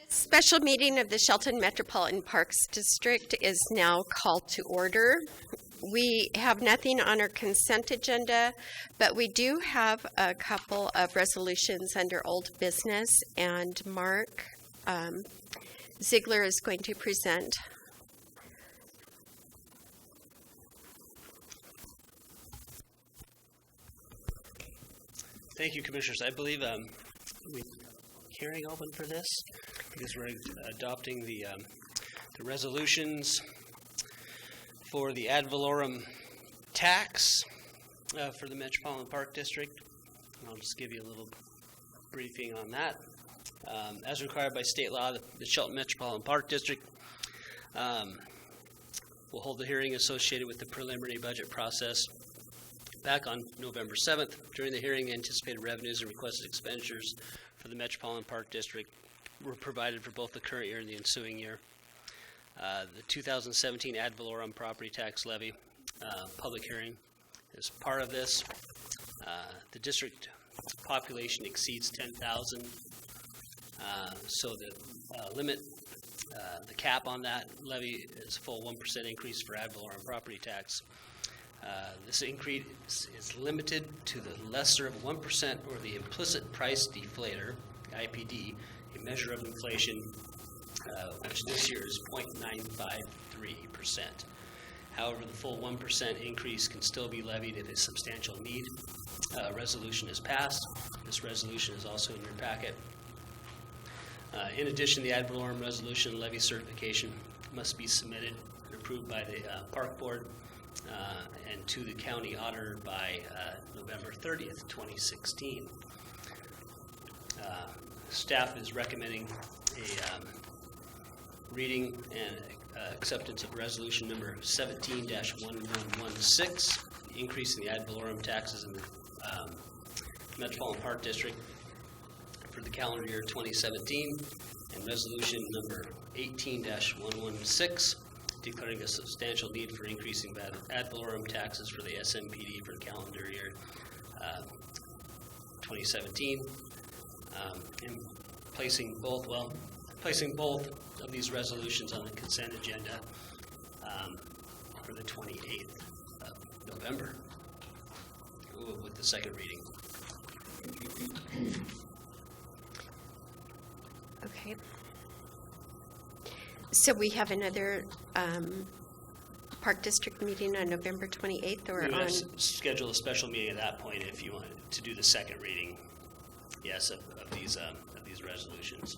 Special meeting of the Shelton Metropolitan Parks District is now called to order. We have nothing on our consent agenda, but we do have a couple of resolutions under old business, and Mark Ziegler is going to present. Thank you, Commissioners. I believe we hearing open for this because we're adopting the resolutions for the ad valorem tax for the Metropolitan Park District. And I'll just give you a little briefing on that. As required by state law, the Shelton Metropolitan Park District will hold the hearing associated with the preliminary budget process back on November 7th. During the hearing, the anticipated revenues and requested expenditures for the Metropolitan Park District were provided for both the current year and the ensuing year. The 2017 ad valorem property tax levy public hearing is part of this. The district population exceeds 10,000, so the limit, the cap on that levy is a full 1% increase for ad valorem property tax. This increase is limited to the lesser of 1% or the implicit price deflator, IPD, a measure of inflation, which this year is 0.953%. However, the full 1% increase can still be levied if a substantial need resolution is passed. This resolution is also in your packet. In addition, the ad valorem resolution levy certification must be submitted and approved by the Park Board and to the county auditor by November 30th, 2016. Staff is recommending a reading and acceptance of resolution number 17-1116, increasing the ad valorem taxes in the Metropolitan Park District for the calendar year 2017, and resolution number 18-116, declaring a substantial need for increasing ad valorem taxes for the SMPD for calendar year 2017, and placing both of these resolutions on the consent agenda for the 28th of November with the second reading. Okay. So we have another Park District meeting on November 28th, or We're on? Schedule a special meeting at that point if you want to do the second reading, yes, of these resolutions.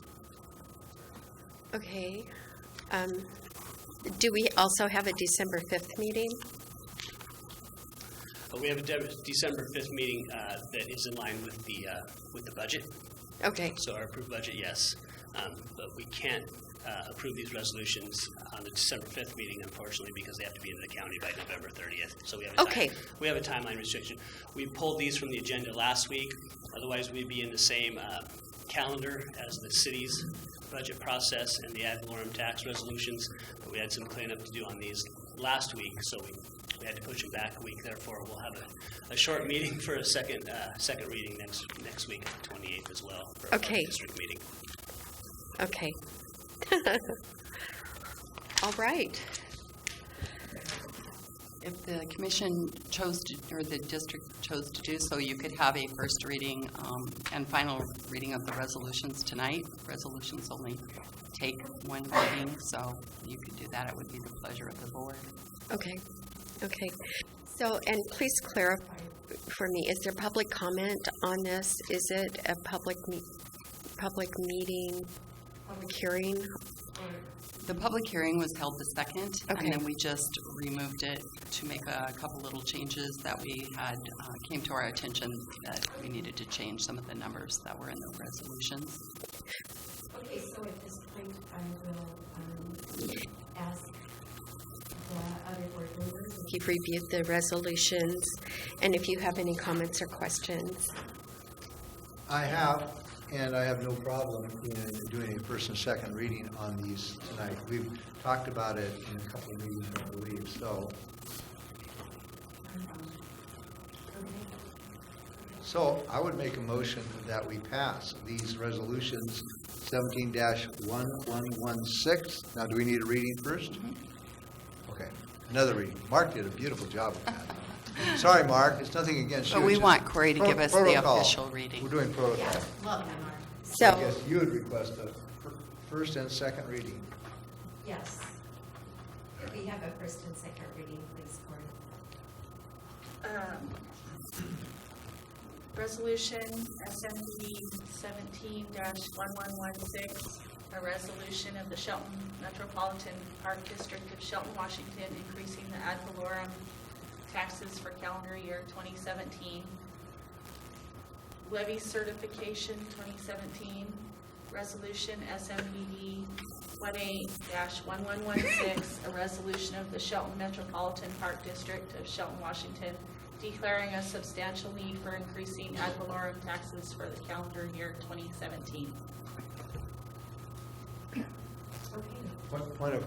Okay. Do we also have a December 5th meeting? We have a December 5th meeting that is in line with the budget. Okay. So our approved budget, yes, but we can't approve these resolutions on the December 5th meeting, unfortunately, because they have to be in the county by November 30th. So we have a timeline restriction. We pulled these from the agenda last week. Otherwise, we'd be in the same calendar as the city's budget process and the ad valorem tax resolutions. But we had some cleanup to do on these last week, so we had to push them back a week. Therefore, we'll have a short meeting for a second reading next week, the 28th as well, for a district meeting. Okay. All right. If the commission chose to, or the district chose to do so, you could have a first reading and final reading of the resolutions tonight. Resolutions only take one reading, so you could do that. It would be the pleasure of the board. Okay. Okay. So, and please clarify for me, is there public comment on this? Is it a public meeting, public hearing? The public hearing was held the 2nd, okay, and then we just removed it to make a couple little changes that we had came to our attention that we needed to change some of the numbers that were in the resolutions. Okay, so at this point, I will ask the other board members if you've reviewed the resolutions, and if you have any comments or questions. I have. And I have no problem in doing a first and second reading on these tonight. We've talked about it in a couple of meetings, I believe. So So I would make a motion that we pass these resolutions 17-1116. Now, do we need a reading first? Okay, another reading. Mark did a beautiful job with that. Sorry, Mark, it's nothing against you. But we it's want just Corey to give us the protocol. official reading. We're doing protocol. Yes, love that, Mark. I So, guess you would request a first and second reading. Yes. If we have a first and second reading, please, Cory. Resolution SMD 17-1116, a resolution of the Shelton Metropolitan Park District of Shelton, Washington, increasing the ad valorem taxes for calendar year 2017. Levy certification 2017, resolution SMBD 18-1116, a resolution of the Shelton Metropolitan Park District of Shelton, Washington, declaring a substantial need for increasing ad valorem taxes for the calendar year 2017. Okay. Point of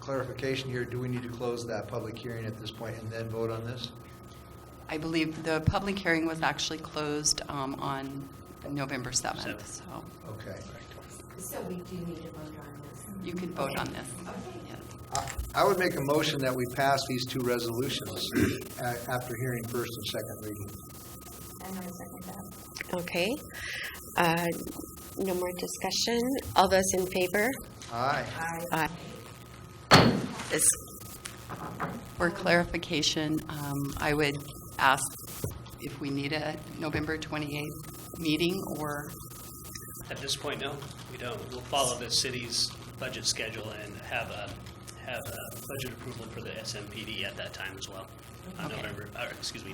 clarification here, do we need to close that public hearing at this point and then vote on this? I believe the public hearing was actually closed on November 7th, so Okay. So we do need to vote on this. you could vote on this. Okay. Yes. I would make a motion that we pass these two resolutions after hearing first and second reading. And I second that. okay. No more discussion. All those in favor? Aye. Aye. Is For clarification, I would ask if we need a November 28th meeting or, At this point, no, we don't. We'll follow the city's budget schedule and have a budget approval for the SMPD at that time as well, on Okay.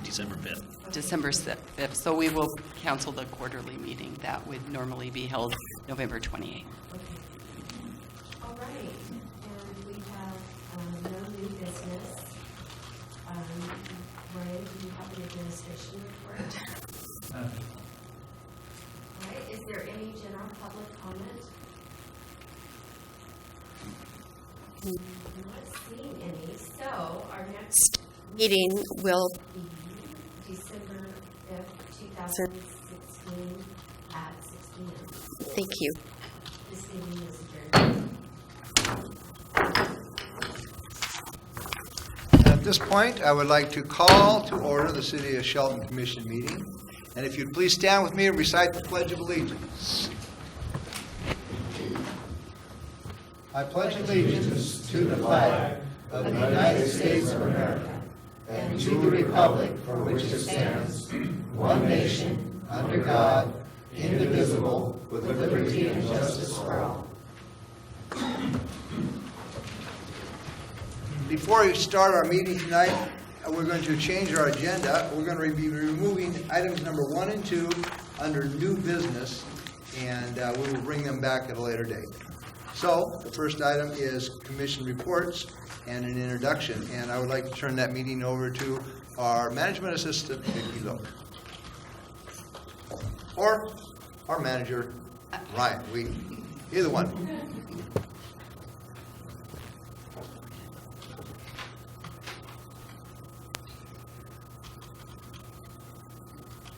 December 5th. December 5th. So we will cancel the quarterly meeting. That would normally be held November 28th. All right, and we have no new business. Ryan, do you have the administration report? All right, is there any general public comment? Not seeing any, so our next meeting will be December 5th, 2016 at 6 p.m. thank you. This meeting is adjourned. At this point, I would like to call to order the City of Shelton Commission meeting. And if you'd please stand with me and recite the Pledge of Allegiance. I pledge allegiance to the flag of the United States of America and to the republic for which it stands, one nation, under God, indivisible, with liberty and justice for all. Before we start our meeting tonight, we're going to change our agenda. We're going to be removing items number 1 and 2 under new business, and we will bring them back at a later date. So the first item is commission reports and an introduction, and I would like to turn that meeting over to our management assistant, Vicki Look. Or our manager, Ryan, either one.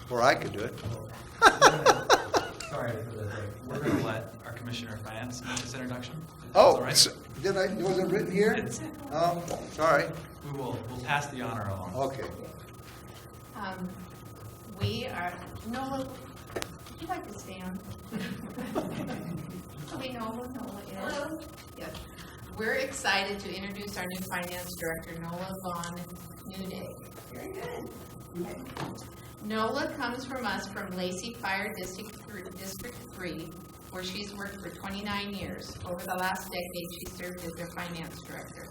Or I could do it. Sorry for the break. We're going to let our Commissioner of Finance make this introduction. Oh, All right. was it written here? Oh, sorry. We'll pass the honor along. Okay. We are, Nola, would you like to stand? Okay, Nola is. Yes. We're excited to introduce our new finance director, Nola Vaughn Newday. Very good. Okay. Nola comes from us from Lacey Fire District 3, where she's worked for 29 years. Over the last decade, she served as their finance director.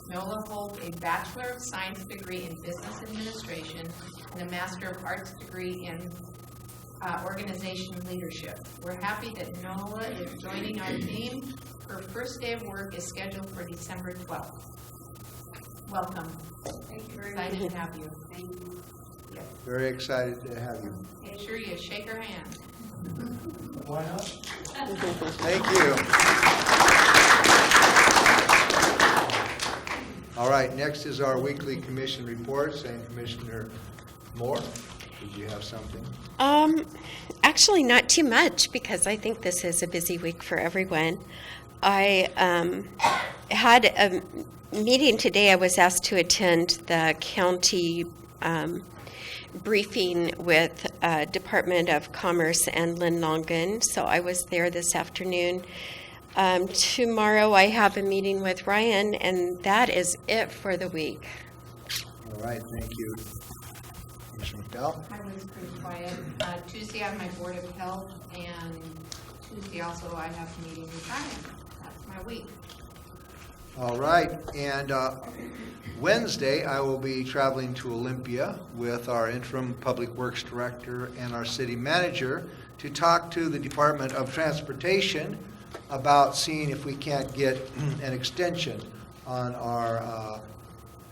Nola holds a Bachelor of Science degree in Business Administration and a Master of Arts degree in Organization Leadership. We're happy that Nola is joining our team. Her first day of work is scheduled for December 12th. Welcome. Thank you. Very excited to have you. Thank you. Very excited to have you. Make sure you shake her hand. Why not? Thank you. All right, next is our weekly commission reports, and Commissioner Moore. Did you have something? Actually, not too much because I think this is a busy week for everyone. I had a meeting today. I was asked to attend the county briefing with Department of Commerce and Lynn Longan, so I was there this afternoon. Tomorrow I have a meeting with Ryan, and that is it for the week. All right, thank you. Commissioner McDowell? I was pretty quiet. Tuesday I have my Board of Health, and Tuesday also I have a meeting with Ryan. That's my week. All right, and Wednesday, I will be traveling to Olympia with our interim Public Works Director and our city manager to talk to the Department of Transportation about seeing if we can't get an extension on our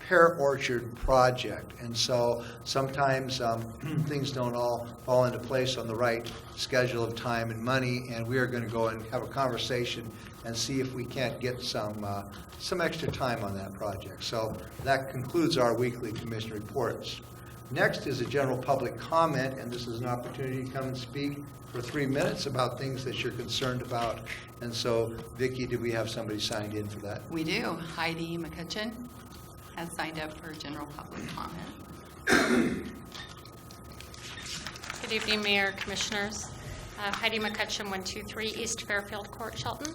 pear orchard project. And so sometimes things don't all fall into place on the right schedule of time and money, and we are going to go and have a conversation and see if we can't get some extra time on that project. So that concludes our weekly commission reports. Next is a general public comment, and this is an opportunity to come and speak for 3 minutes about things that you're concerned about. And so, Vicki, do we have somebody signed in for that? We do. Heidi McCutcheon has signed up for general public comment. Good evening, Mayor, Commissioners. Heidi McCutcheon, 123 East Fairfield Court, Shelton.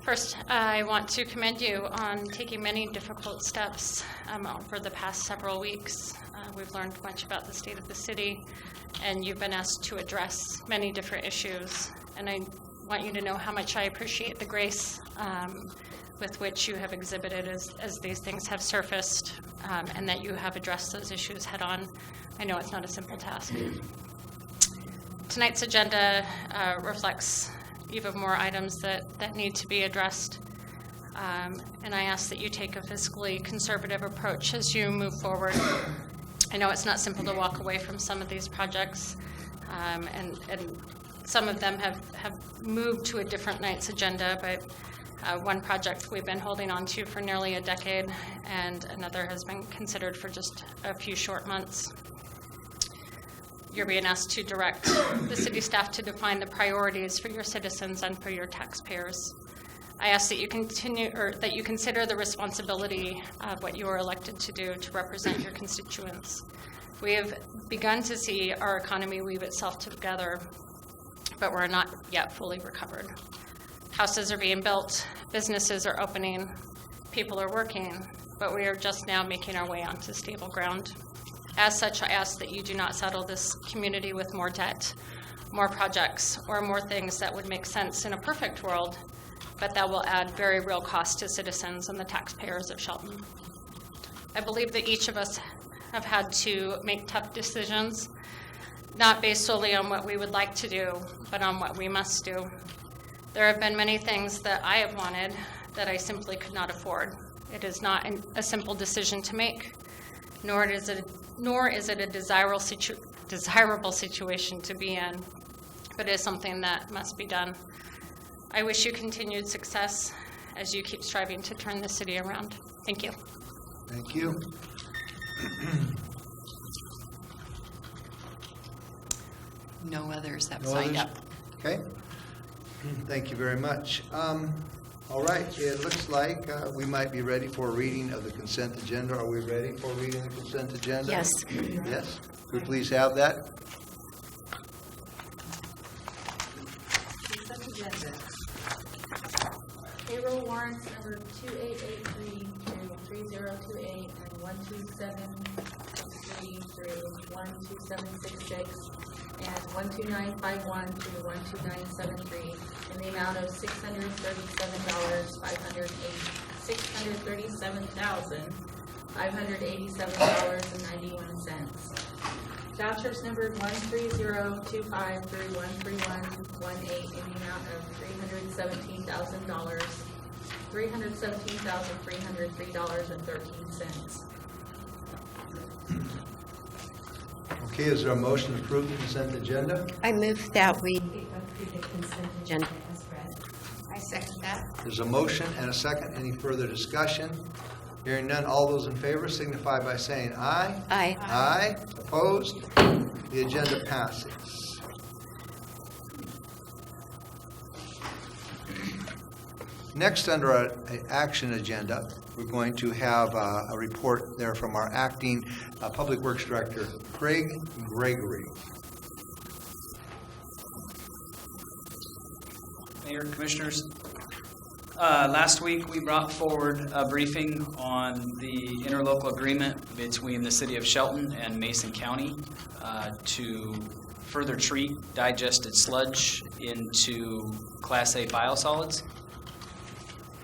First, I want to commend you on taking many difficult steps over the past several weeks. We've learned much about the state of the city, and you've been asked to address many different issues. And I want you to know how much I appreciate the grace with which you have exhibited as these things have surfaced, and that you have addressed those issues head on. I know it's not a simple task. Tonight's agenda reflects even more items that need to be addressed. And I ask that you take a fiscally conservative approach as you move forward. I know it's not simple to walk away from some of these projects, and some of them have moved to a different night's agenda, but one project we've been holding on to for nearly a decade, and another has been considered for just a few short months. You're being asked to direct the city staff to define the priorities for your citizens and for your taxpayers. I ask that you consider the responsibility of what you are elected to do to represent your constituents. We have begun to see our economy weave itself together, but we're not yet fully recovered. Houses are being built, businesses are opening, people are working, but we are just now making our way onto stable ground. As such, I ask that you do not saddle this community with more debt, more projects, or more things that would make sense in a perfect world, but that will add very real cost to citizens and the taxpayers of Shelton. I believe that each of us have had to make tough decisions, not based solely on what we would like to do, but on what we must do. There have been many things that I have wanted that I simply could not afford. It is not a simple decision to make, nor is it a desirable situation to be in, but it is something that must be done. I wish you continued success as you keep striving to turn the city around. Thank you. Thank you. No others have No signed others? up. Okay. Thank you very much. All right, it looks like we might be ready for a reading of the consent agenda. Are we ready for reading the consent agenda? Yes. Yes. Could we please have that? Consent agenda. Payroll warrants number 2883 through 3028 and 12763 through 12766 and 12951 through 12973 in the amount of $637,587,587.91. Vouchers numbered 13025 through 13118 in the amount of $317,000, $317,303.13. Okay, is there a motion to approve the consent agenda? I move that we Approve the consent agenda as read. I second that. There's a motion and a second. Any further discussion? Hearing none, all those in favor signify by saying aye. Aye. Aye. Opposed? The agenda passes. Next, under our action agenda, we're going to have a report there from our acting Public Works Director, Craig Gregory. Mayor, Commissioners, last week we brought forward a briefing on the interlocal agreement between the City of Shelton and Mason County to further treat digested sludge into Class A biosolids.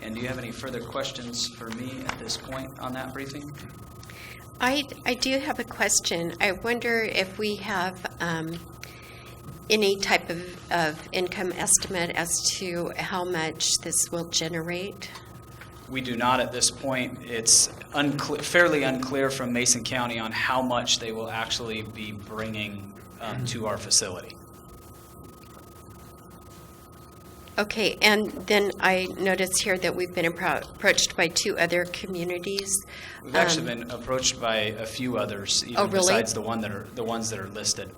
And do you have any further questions for me at this point on that briefing? I do have a question. I wonder if we have any type of income estimate as to how much this will generate? We do not at this point. It's fairly unclear from Mason County on how much they will actually be bringing to our facility. Okay, and then I notice here that we've been approached by 2 other communities. We've actually been approached by a few others, even really? besides the ones that are listed.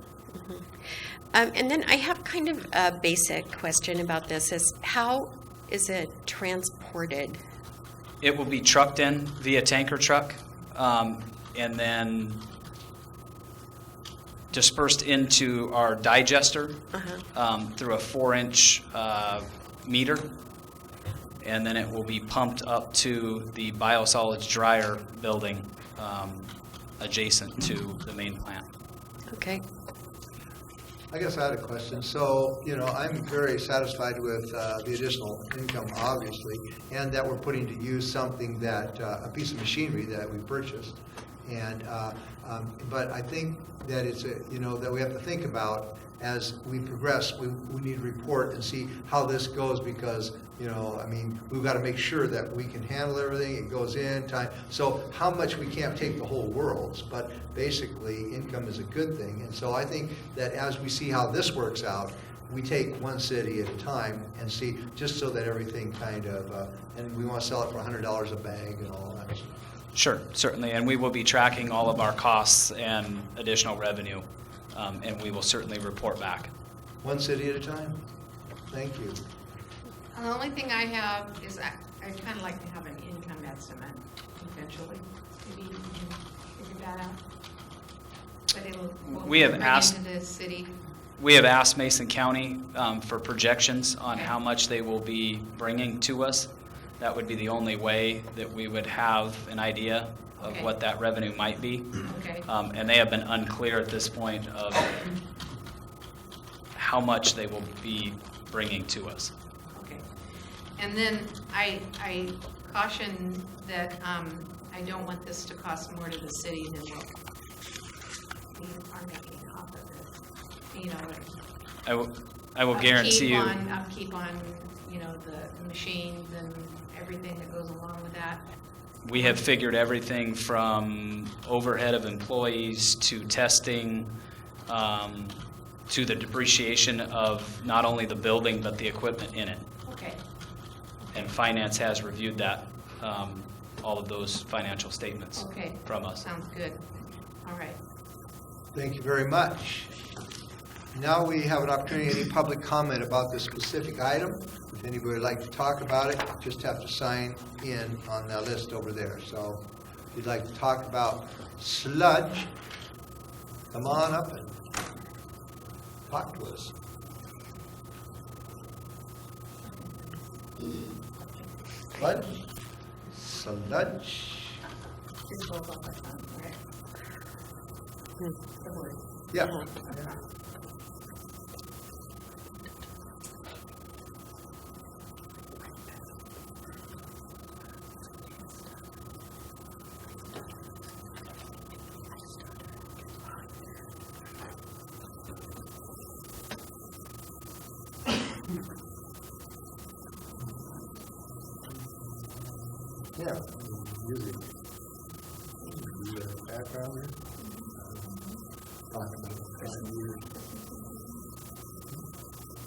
And then I have kind of a basic question about this: is how is it transported? It will be trucked in via tanker truck, and then dispersed into our digester through a 4-inch meter, and then it will be pumped up to the biosolids dryer building adjacent to the main plant. Okay. I guess I had a question. So, I'm very satisfied with the additional income, obviously, and that we're putting to use something that, a piece of machinery that we purchased. And, but I think that it's, that we have to think about as we progress, we need to report and see how this goes because, we've got to make sure that we can handle everything, it goes in time. So how much we can't take the whole world, but basically income is a good thing. And so I think that as we see how this works out, we take one city at a time and see, just so that everything kind of, and we want to sell it for $100 a bag and all that stuff. Sure, certainly, and we will be tracking all of our costs and additional revenue, and we will certainly report back. One city at a time? Thank you. The only thing I have is I'd kind of like to have an income estimate eventually. Maybe you can figure that out. But it'll We have bring asked- into the city. We have asked Mason County for projections on how much they will be bringing to us. That would be the only way that we would have an idea of Okay. what that revenue might be. Okay. And they have been unclear at this point of how much they will be bringing to us. Okay. And then I caution that I don't want this to cost more to the city than what we are making off of this. I will guarantee you. Upkeep on, the machines and everything that goes along with that. We have figured everything from overhead of employees to testing, to the depreciation of not only the building but the equipment in it. Okay. And finance has reviewed that, all of those financial statements Okay. from us. Sounds good. All right. Thank you very much. Now we have an opportunity, any public comment about this specific item. If anybody would like to talk about it, just have to sign in on the list over there. So if you'd like to talk about sludge, come on up and talk to us. Sludge? Sludge? Yeah. Yeah, music. Do the background here. Talk about it.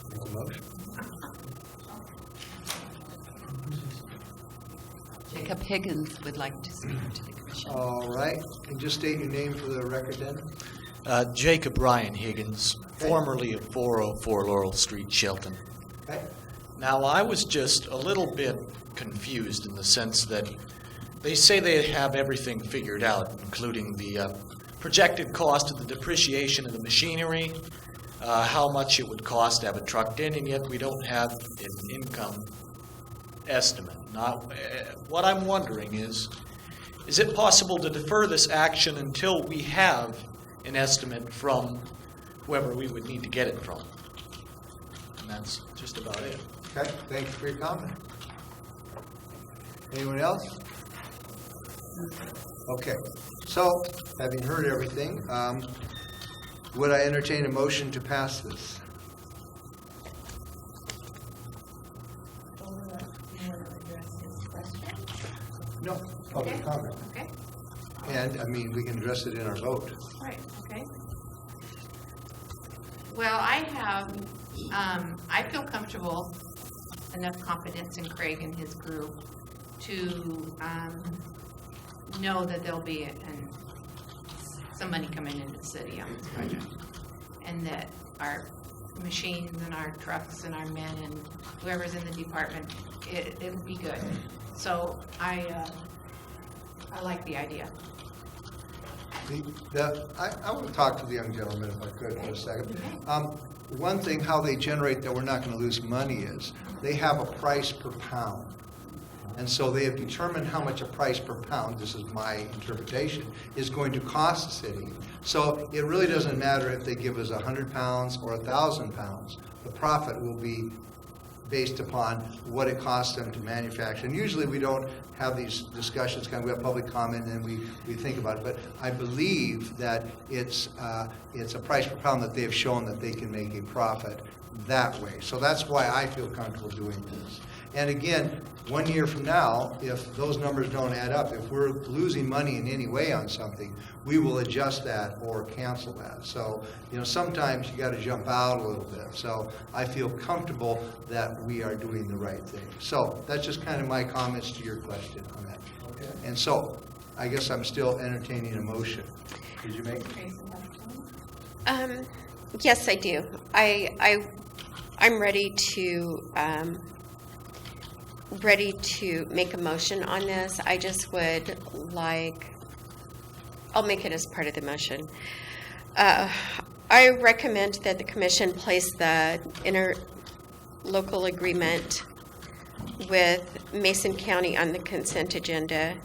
Make a motion. Jacob Higgins would like to speak to the commission. All right, and just state your name for the record then. Jacob Ryan Higgins, formerly of 404 Laurel Street, Shelton. Okay. Now, I was just a little bit confused in the sense that they say they have everything figured out, including the projected cost of the depreciation of the machinery, how much it would cost to have it trucked in, and yet we don't have an income estimate. Now, what I'm wondering is it possible to defer this action until we have an estimate from whoever we would need to get it from? And that's just about it. Okay, thank you for your comment. Anyone else? Okay, so, having heard everything, would I entertain a motion to pass this? No, public comment. Okay, And, I mean, we can address it in our vote. right, okay. Well, I have, I feel comfortable, enough confidence in Craig and his group to know that there'll be some money coming into the city on this project. And that our machines and our trucks and our men and whoever's in the department, it would be good. So I like the idea. I want to talk to the young gentleman if I could for a second. One thing, how they generate that we're not going to lose money is they have a price per pound. And so they have determined how much a price per pound, this is my interpretation, is going to cost the city. So it really doesn't matter if they give us 100 pounds or 1,000 pounds. The profit will be based upon what it costs them to manufacture. And usually we don't have these discussions, we have public comment and we think about it. But I believe that it's a price per pound that they have shown that they can make a profit that way. So that's why I feel comfortable doing this. And again, 1 year from now, if those numbers don't add up, if we're losing money in any way on something, we will adjust that or cancel that. So, sometimes you got to jump out a little bit. So I feel comfortable that we are doing the right thing. So that's just kind of my comments to your question on that. Okay. And so I guess I'm still entertaining a motion. Did you make it? Yes, I do. I'm ready to make a motion on this. I just would I'll make it as part of the motion. I recommend that the commission place the interlocal agreement with Mason County on the consent agenda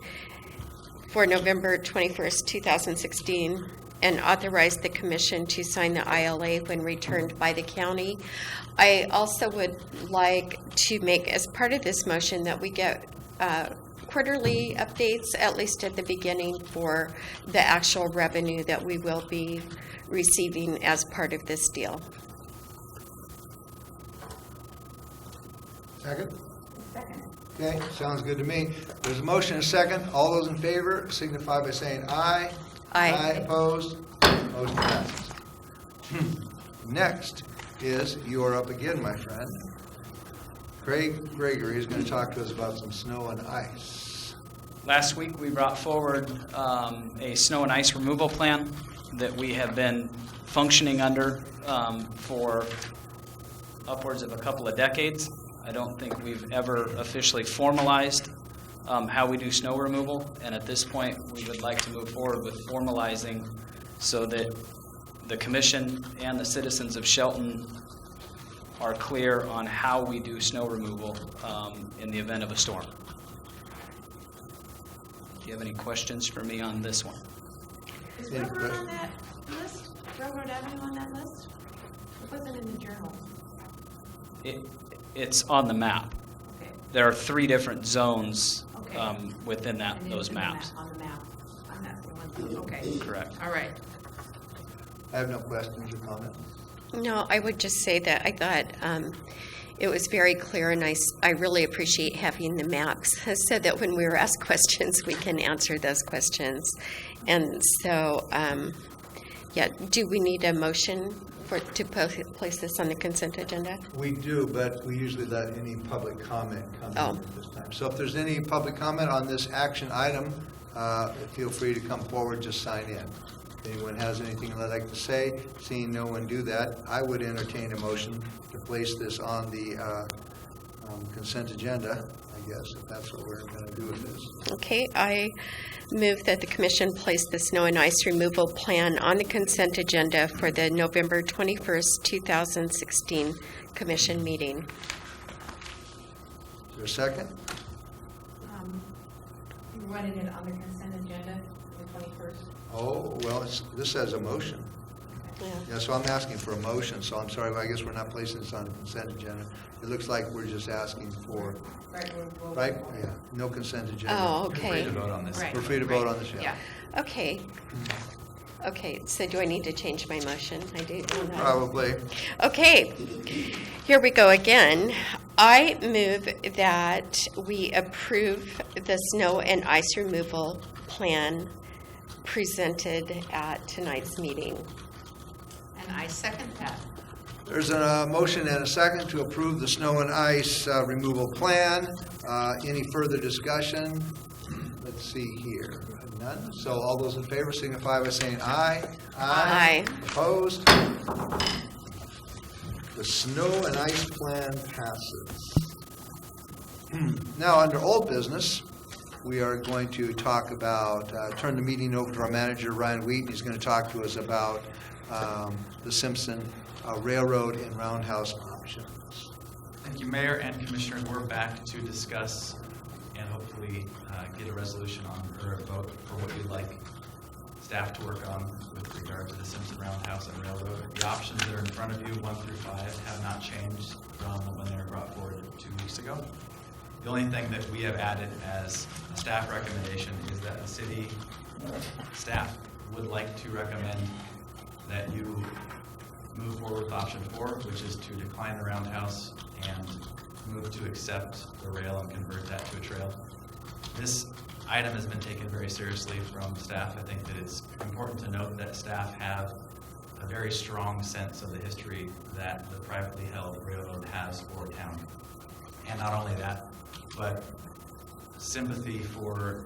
for November 21st, 2016, and authorize the commission to sign the ILA when returned by the county. I also would like to make as part of this motion that we get quarterly updates, at least at the beginning, for the actual revenue that we will be receiving as part of this deal. Second? Okay, sounds good to me. There's a motion and a second. All those in favor signify by saying aye. Aye. Opposed? Motion passes. Next is, you are up again, my friend. Craig Gregory is going to talk to us about some snow and ice. Last week, we brought forward a snow and ice removal plan that we have been functioning under for upwards of a couple of decades. I don't think we've ever officially formalized how we do snow removal, and at this point, we would like to move forward with formalizing so that the commission and the citizens of Shelton are clear on how we do snow removal in the event of a storm. Do you have any questions for me on this one? Is Railroad on that list? Railroad Avenue on that list? It wasn't in the journal. It's on the map. Okay. There are 3 different zones Okay. within And those it's in the maps. On the map. On that one. Okay. Correct. All right. I have no questions or comments. No, I would just say that I thought it was very clear, and I really appreciate having the maps so that when we were asked questions, we can answer those questions. And so, do we need a motion to place this on the consent agenda? We do, but we usually let any public comment come in at this time. So if there's any public comment on this action item, feel free to come forward, just sign in. If anyone has anything they'd like to say, seeing no one do that, I would entertain a motion to place this on the consent agenda, I guess, if that's what we're going to do with this. Okay, I move that the commission place the snow and ice removal plan on the consent agenda for the November 21st, 2016 commission meeting. Is there a second? You wanted it on the consent agenda, the 21st? Oh, well, this says a motion. Yeah, so I'm asking for a motion, so I'm sorry, but I guess we're not placing this on the consent agenda. It looks like we're just asking for, right? Yeah, no consent agenda. Oh, You're free okay. to vote on this. Right. We're free to vote on this, Yeah. Okay. Okay, so do I need to change my motion? I do. Probably. Okay, here we go again. I move that we approve the snow and ice removal plan presented at tonight's meeting. And I second that. There's a motion and a second to approve the snow and ice removal plan. Any further discussion? Let's see here. None. So all those in favor signify by saying aye. Aye. Opposed? The snow and ice plan passes. Now, under old business, we are going to talk about, turn the meeting over to our manager, Ryan Wheaton. He's going to talk to us about the Simpson Railroad and Roundhouse options. Thank you, Mayor and Commissioners. We're back to discuss and hopefully get a resolution on, or a vote for what you'd like staff to work on with regard to the Simpson Roundhouse and Railroad. The options that are in front of you, 1 through 5, have not changed from when they were brought forward 2 weeks ago. The only thing that we have added as a staff recommendation is that the city staff would like to recommend that you move forward with option 4, which is to decline the roundhouse and move to accept the rail and convert that to a trail. This item has been taken very seriously from staff. I think that it's important to note that staff have a very strong sense of the history that the privately held railroad has for town. And not only that, but sympathy for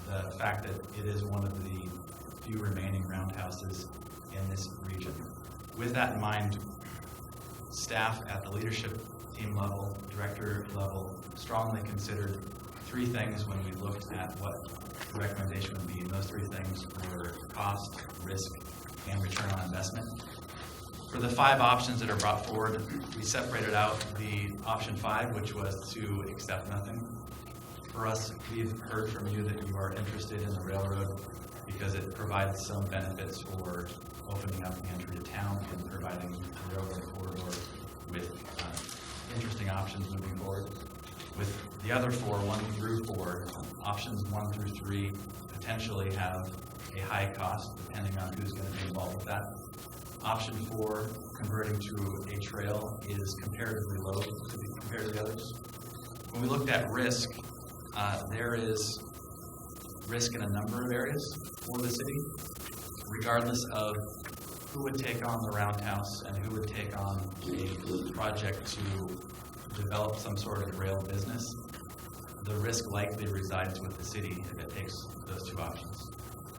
the fact that it is one of the few remaining roundhouses in this region. With that in mind, staff at the leadership team level, director level, strongly considered 3 things when we looked at what the recommendation would be. And those 3 things were cost, risk, and return on investment. For the 5 options that are brought forward, we separated out the option 5, which was to accept nothing. For us, we've heard from you that you are interested in the railroad because it provides some benefits for opening up the entry to town and providing the railroad corridor with interesting options moving forward. With the other 4, 1 through 4, options 1 through 3 potentially have a high cost depending on who's going to be involved with that. Option 4, converting to a trail, is comparatively low compared to the others. When we looked at risk, there is risk in a number of areas for the city, regardless of who would take on the roundhouse and who would take on a project to develop some sort of rail business. The risk likely resides with the city if it takes those 2 options.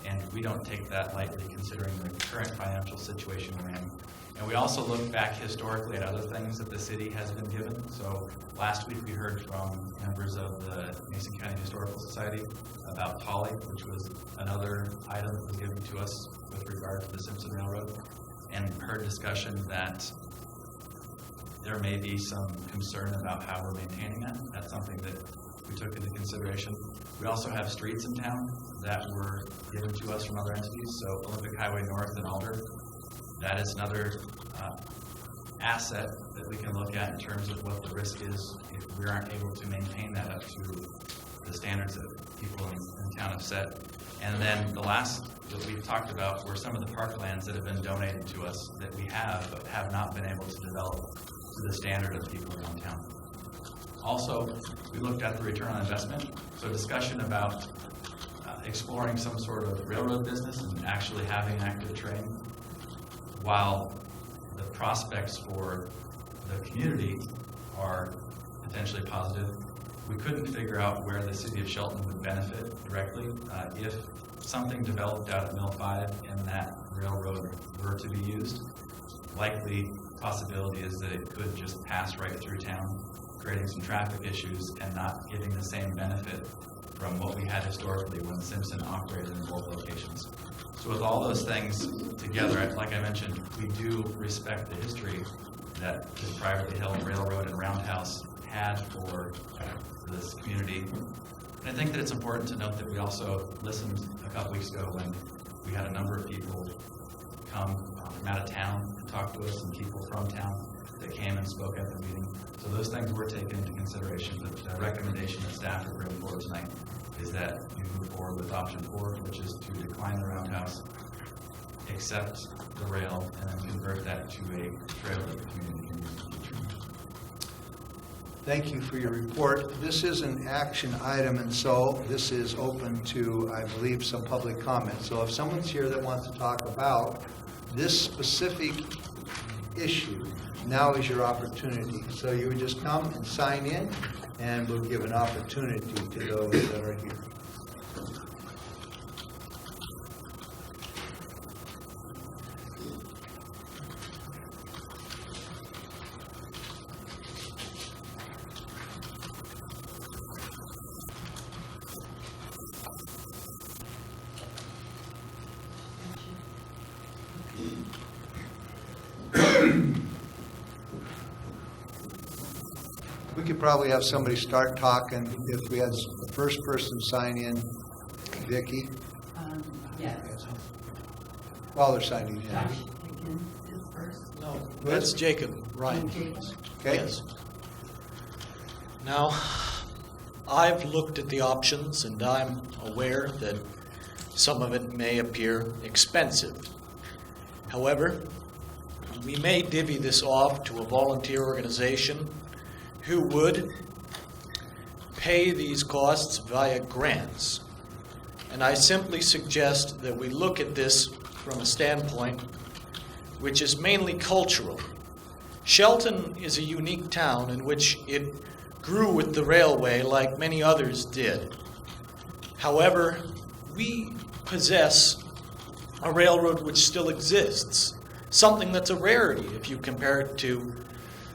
And we don't take that lightly considering the current financial situation we're in. And we also look back historically at other things that the city has been given. So last week we heard from members of the Mason County Historical Society about Holly, which was another item that was given to us with regard to the Simpson Railroad, and heard discussion that there may be some concern about how we're maintaining that. That's something that we took into consideration. We also have streets in town that were given to us from other entities. So Olympic Highway North and Alder, that is another asset that we can look at in terms of what the risk is if we aren't able to maintain that up to the standards that people in town have set. And then the last that we've talked about were some of the parklands that have been donated to us that we have but have not been able to develop to the standard of people around town. Also, we looked at the return on investment. So discussion about exploring some sort of railroad business and actually having an active train, while the prospects for the community are potentially positive. we couldn't figure out where the city of Shelton would benefit directly. If something developed out at Mill 5 and that railroad were to be used, likely possibility is that it could just pass right through town, creating some traffic issues and not giving the same benefit from what we had historically when Simpson operated in both locations. So with all those things together, like I mentioned, we do respect the history that the privately held railroad and roundhouse had for this community. And I think that it's important to note that we also listened a couple weeks ago when we had a number of people come from out of town and talk to us, and people from town that came and spoke at the meeting. So those things were taken into consideration. But the recommendation that staff are bringing forward tonight is that you move forward with option 4, which is to decline the roundhouse, accept the rail, and then convert that to a trail that the community can use in the future. Thank you for your report. This is an action item, and so this is open to, I believe, some public comment. So if someone's here that wants to talk about this specific issue, now is your opportunity. So you would just come and sign in, and we'll give an opportunity to those that are here. We could probably have somebody start talking if we had the first person sign in, Vicki, Yes. while they're signing in. Josh Higgins is first. No, that's Jacob Ryan. Okay? Yes. Now, I've looked at the options, and I'm aware that some of it may appear expensive. However, we may divvy this off to a volunteer organization who would pay these costs via grants. And I simply suggest that we look at this from a standpoint which is mainly cultural. Shelton is a unique town in which it grew with the railway like many others did. However, we possess a railroad which still exists, something that's a rarity if you compare it to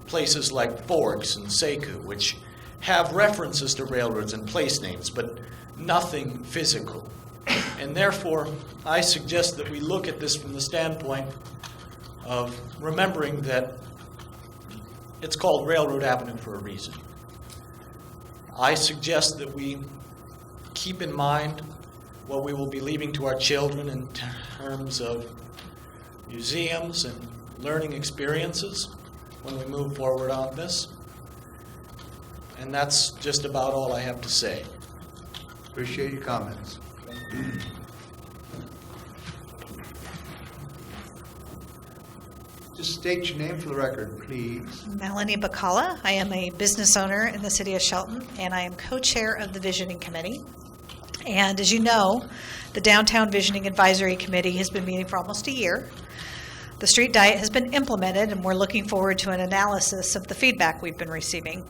places like Forks and Seku, which have references to railroads and place names, but nothing physical. And therefore, I suggest that we look at this from the standpoint of remembering that it's called Railroad Avenue for a reason. I suggest that we keep in mind what we will be leaving to our children in terms of museums and learning experiences when we move forward on this. And that's just about all I have to say. Appreciate your comments. Just state your name for the record, please. Melanie Bacala. I am a business owner in the city of Shelton, and I am co-chair of the Visioning Committee. And as you know, the Downtown Visioning Advisory Committee has been meeting for almost a year. The street diet has been implemented, and we're looking forward to an analysis of the feedback we've been receiving.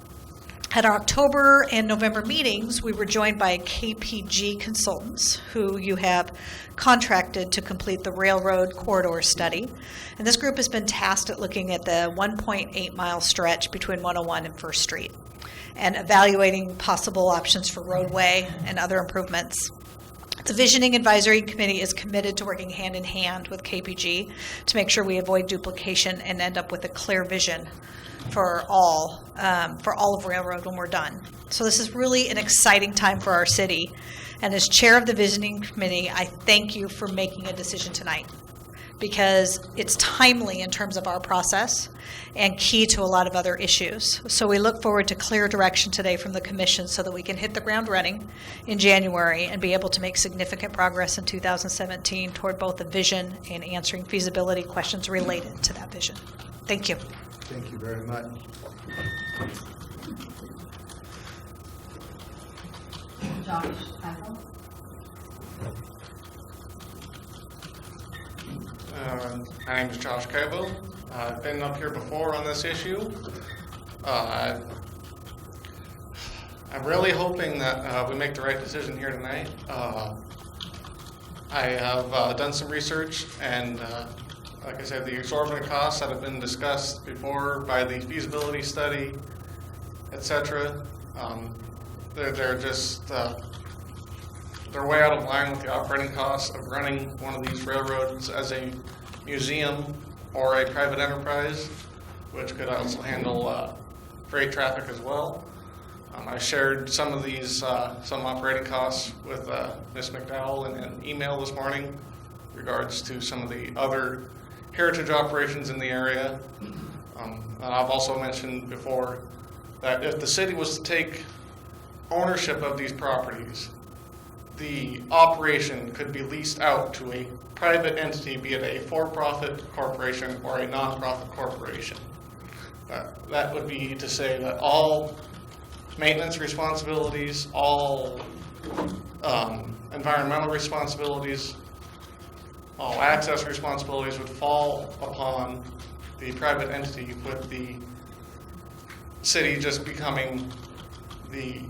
At our October and November meetings, we were joined by KPG Consultants, who you have contracted to complete the railroad corridor study. And this group has been tasked at looking at the 1.8-mile stretch between 101 and First Street and evaluating possible options for roadway and other improvements. The Visioning Advisory Committee is committed to working hand in hand with KPG to make sure we avoid duplication and end up with a clear vision for all of railroad when we're done. So this is really an exciting time for our city. And as chair of the Visioning Committee, I thank you for making a decision tonight, because it's timely in terms of our process and key to a lot of other issues. So we look forward to clear direction today from the commission so that we can hit the ground running in January and be able to make significant progress in 2017 toward both the vision and answering feasibility questions related to that vision. Thank you. Thank you very much. Josh Higgins. My name is Josh Coble. I've been up here before on this issue. I I'm really hoping that we make the right decision here tonight. I have done some research, and like I said, the exorbitant costs that have been discussed before by the feasibility study, etc., they're just they're way out of line with the operating costs of running one of these railroads as a museum or a private enterprise, which could also handle freight traffic as well. I shared some of these, some operating costs with Ms. McDowell in an email this morning in regards to some of the other heritage operations in the area. And I've also mentioned before that if the city was to take ownership of these properties, the operation could be leased out to a private entity, be it a for-profit corporation or a non-profit corporation. That would be to say that all maintenance responsibilities, all environmental responsibilities, all access responsibilities would fall upon the private entity, with the city just becoming the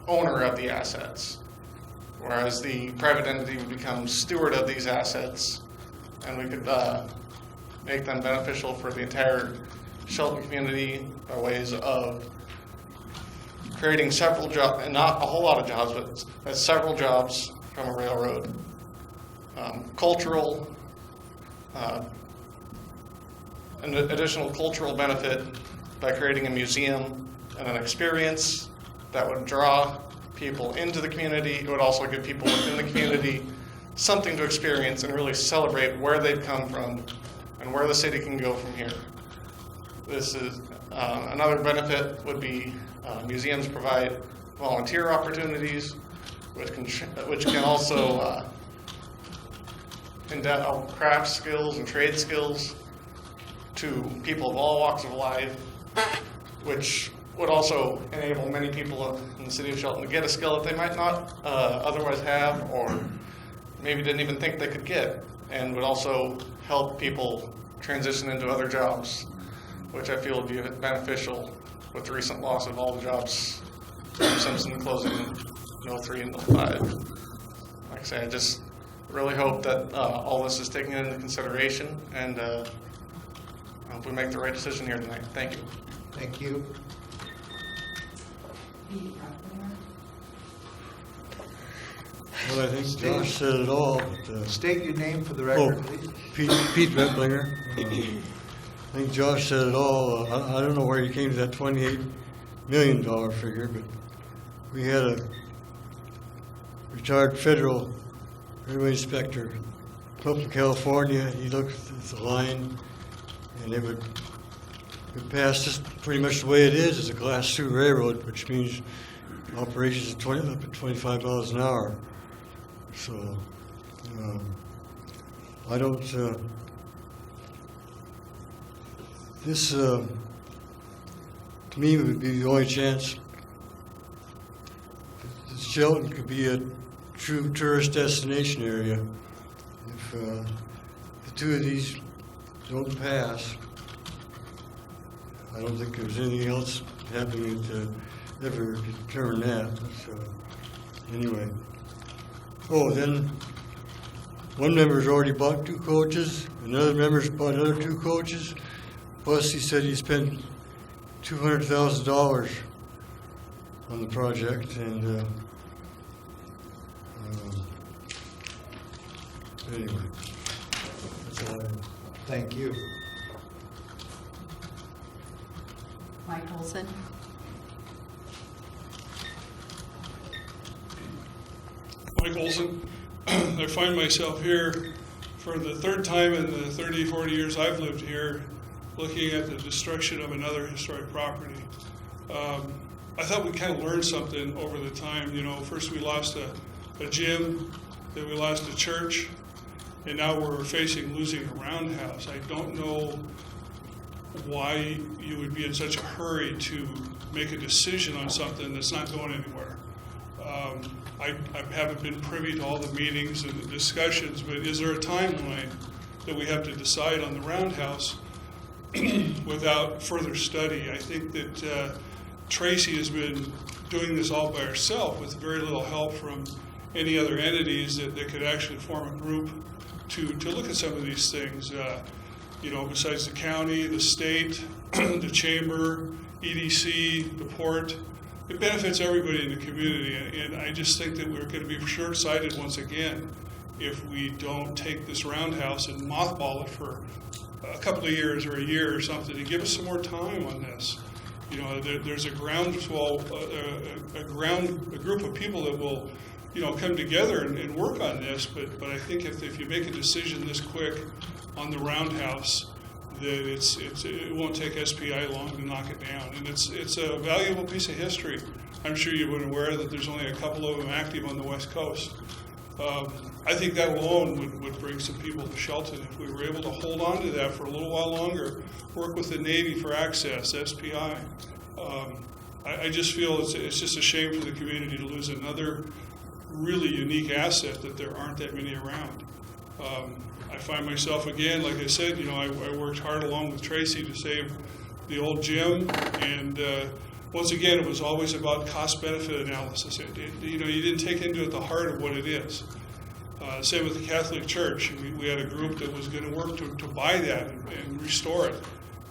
owner of the assets, whereas the private entity would become steward of these assets, and we could make them beneficial for the entire Shelton community by ways of creating several jobs, and not a whole lot of jobs, but several jobs from a railroad. Cultural, an additional cultural benefit by creating a museum and an experience that would draw people into the community. It would also give people within the community something to experience and really celebrate where they've come from and where the city can go from here. This is another benefit would be museums provide volunteer opportunities, which can also endow craft skills and trade skills to people of all walks of life, which would also enable many people in the city of Shelton to get a skill that they might not otherwise have, or maybe didn't even think they could get, and would also help people transition into other jobs, which I feel would be beneficial with the recent loss of all the jobs from Simpson closing in 03 and 05. Like I say, I just really hope that all this is taken into consideration, and I hope we make the right decision here tonight. Thank you. Thank you. Well, I think Josh said it all. But, State your name for the record, please. Pete Replinger. I think Josh said it all. I don't know where he came to that $28 million figure, but we had a retired federal railway inspector come from California. He looked at the line, and it would pass just pretty much the way it is. It's a Class 2 railroad, which means operations up at 25 miles an hour. So I don't. This, to me, would be the only chance that Shelton could be a true tourist destination area. If the two of these don't pass, I don't think there's anything else happening to ever determine that. So, anyway. Oh, then one member's already bought 2 coaches, another member's bought another 2 coaches. Plus, he said he spent $200,000 on the project, and anyway, that's all I have. Thank you. Mike Olson. Mike Olson. I find myself here for the 3rd time in the 30, 40 years I've lived here, looking at the destruction of another historic property. I thought we kind of learned something over the time. You know, first we lost a gym, then we lost a church, and now we're facing losing a roundhouse. I don't know why you would be in such a hurry to make a decision on something that's not going anywhere. I haven't been privy to all the meetings and the discussions, but is there a timeline that we have to decide on the roundhouse without further study? I think that Tracy has been doing this all by ourselves with very little help from any other entities that could actually form a group to look at some of these things. Besides the county, the state, the chamber, EDC, the port, it benefits everybody in the community. And I just think that we're going to be short-sighted once again if we don't take this roundhouse and mothball it for a couple of years or a year or something to give us some more time on this. There's a groundswell, a group of people that will, come together and work on this. But I think if you make a decision this quick on the roundhouse, that it won't take SPI long to knock it down. And it's a valuable piece of history. I'm sure you've been aware that there's only a couple of them active on the West Coast. I think that alone would bring some people to Shelton if we were able to hold on to that for a little while longer, work with the Navy for access, SPI. I just feel it's just a shame for the community to lose another really unique asset that there aren't that many around. I find myself, again, like I said, I worked hard along with Tracy to save the old gym, and once again, it was always about cost-benefit analysis. You didn't take into it the heart of what it is. Same with the Catholic Church. We had a group that was going to work to buy that and restore it.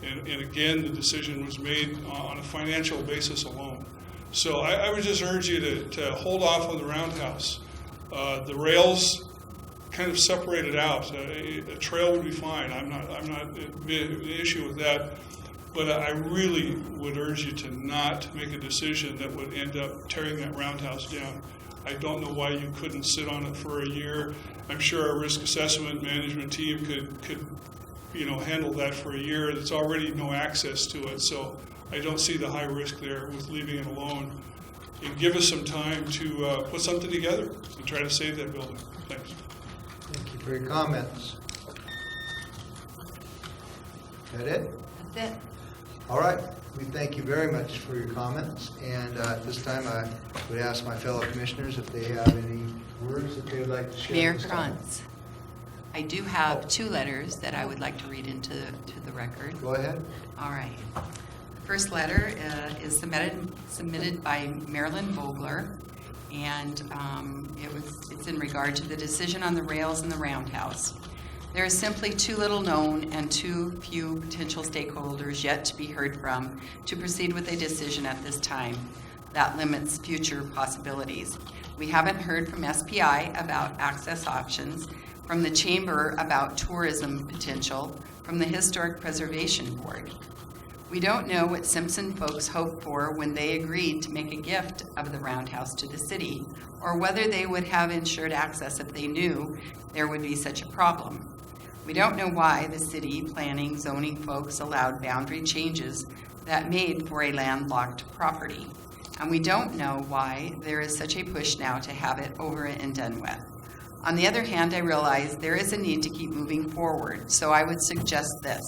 And again, the decision was made on a financial basis alone. So I would just urge you to hold off on the roundhouse. The rails kind of separated out. A trail would be fine. I'm not an issue with that. But I really would urge you to not make a decision that would end up tearing that roundhouse down. I don't know why you couldn't sit on it for a year. I'm sure our risk assessment management team could handle that for a year. There's already no access to it, so I don't see the high risk there with leaving it alone. And give us some time to put something together and try to save that building. Thanks. Thank you for your comments. Is that it? That's it. All right. We thank you very much for your comments. And at this time, I would ask my fellow commissioners if they have any words that they would like to share. Mayor at this time. Franz, I do have 2 letters that I would like to read into the record. Go ahead. All right. The first letter is submitted by Marilyn Vogler, and it's in regard to the decision on the rails in the roundhouse. There is simply too little known and too few potential stakeholders yet to be heard from to proceed with a decision at this time. That limits future possibilities. We haven't heard from SPI about access options, from the Chamber about tourism potential, from the Historic Preservation Board. We don't know what Simpson folks hoped for when they agreed to make a gift of the roundhouse to the city, or whether they would have ensured access if they knew there would be such a problem. We don't know why the city planning zoning folks allowed boundary changes that made for a landlocked property. And we don't know why there is such a push now to have it over and done with. On the other hand, I realize there is a need to keep moving forward, so I would suggest this.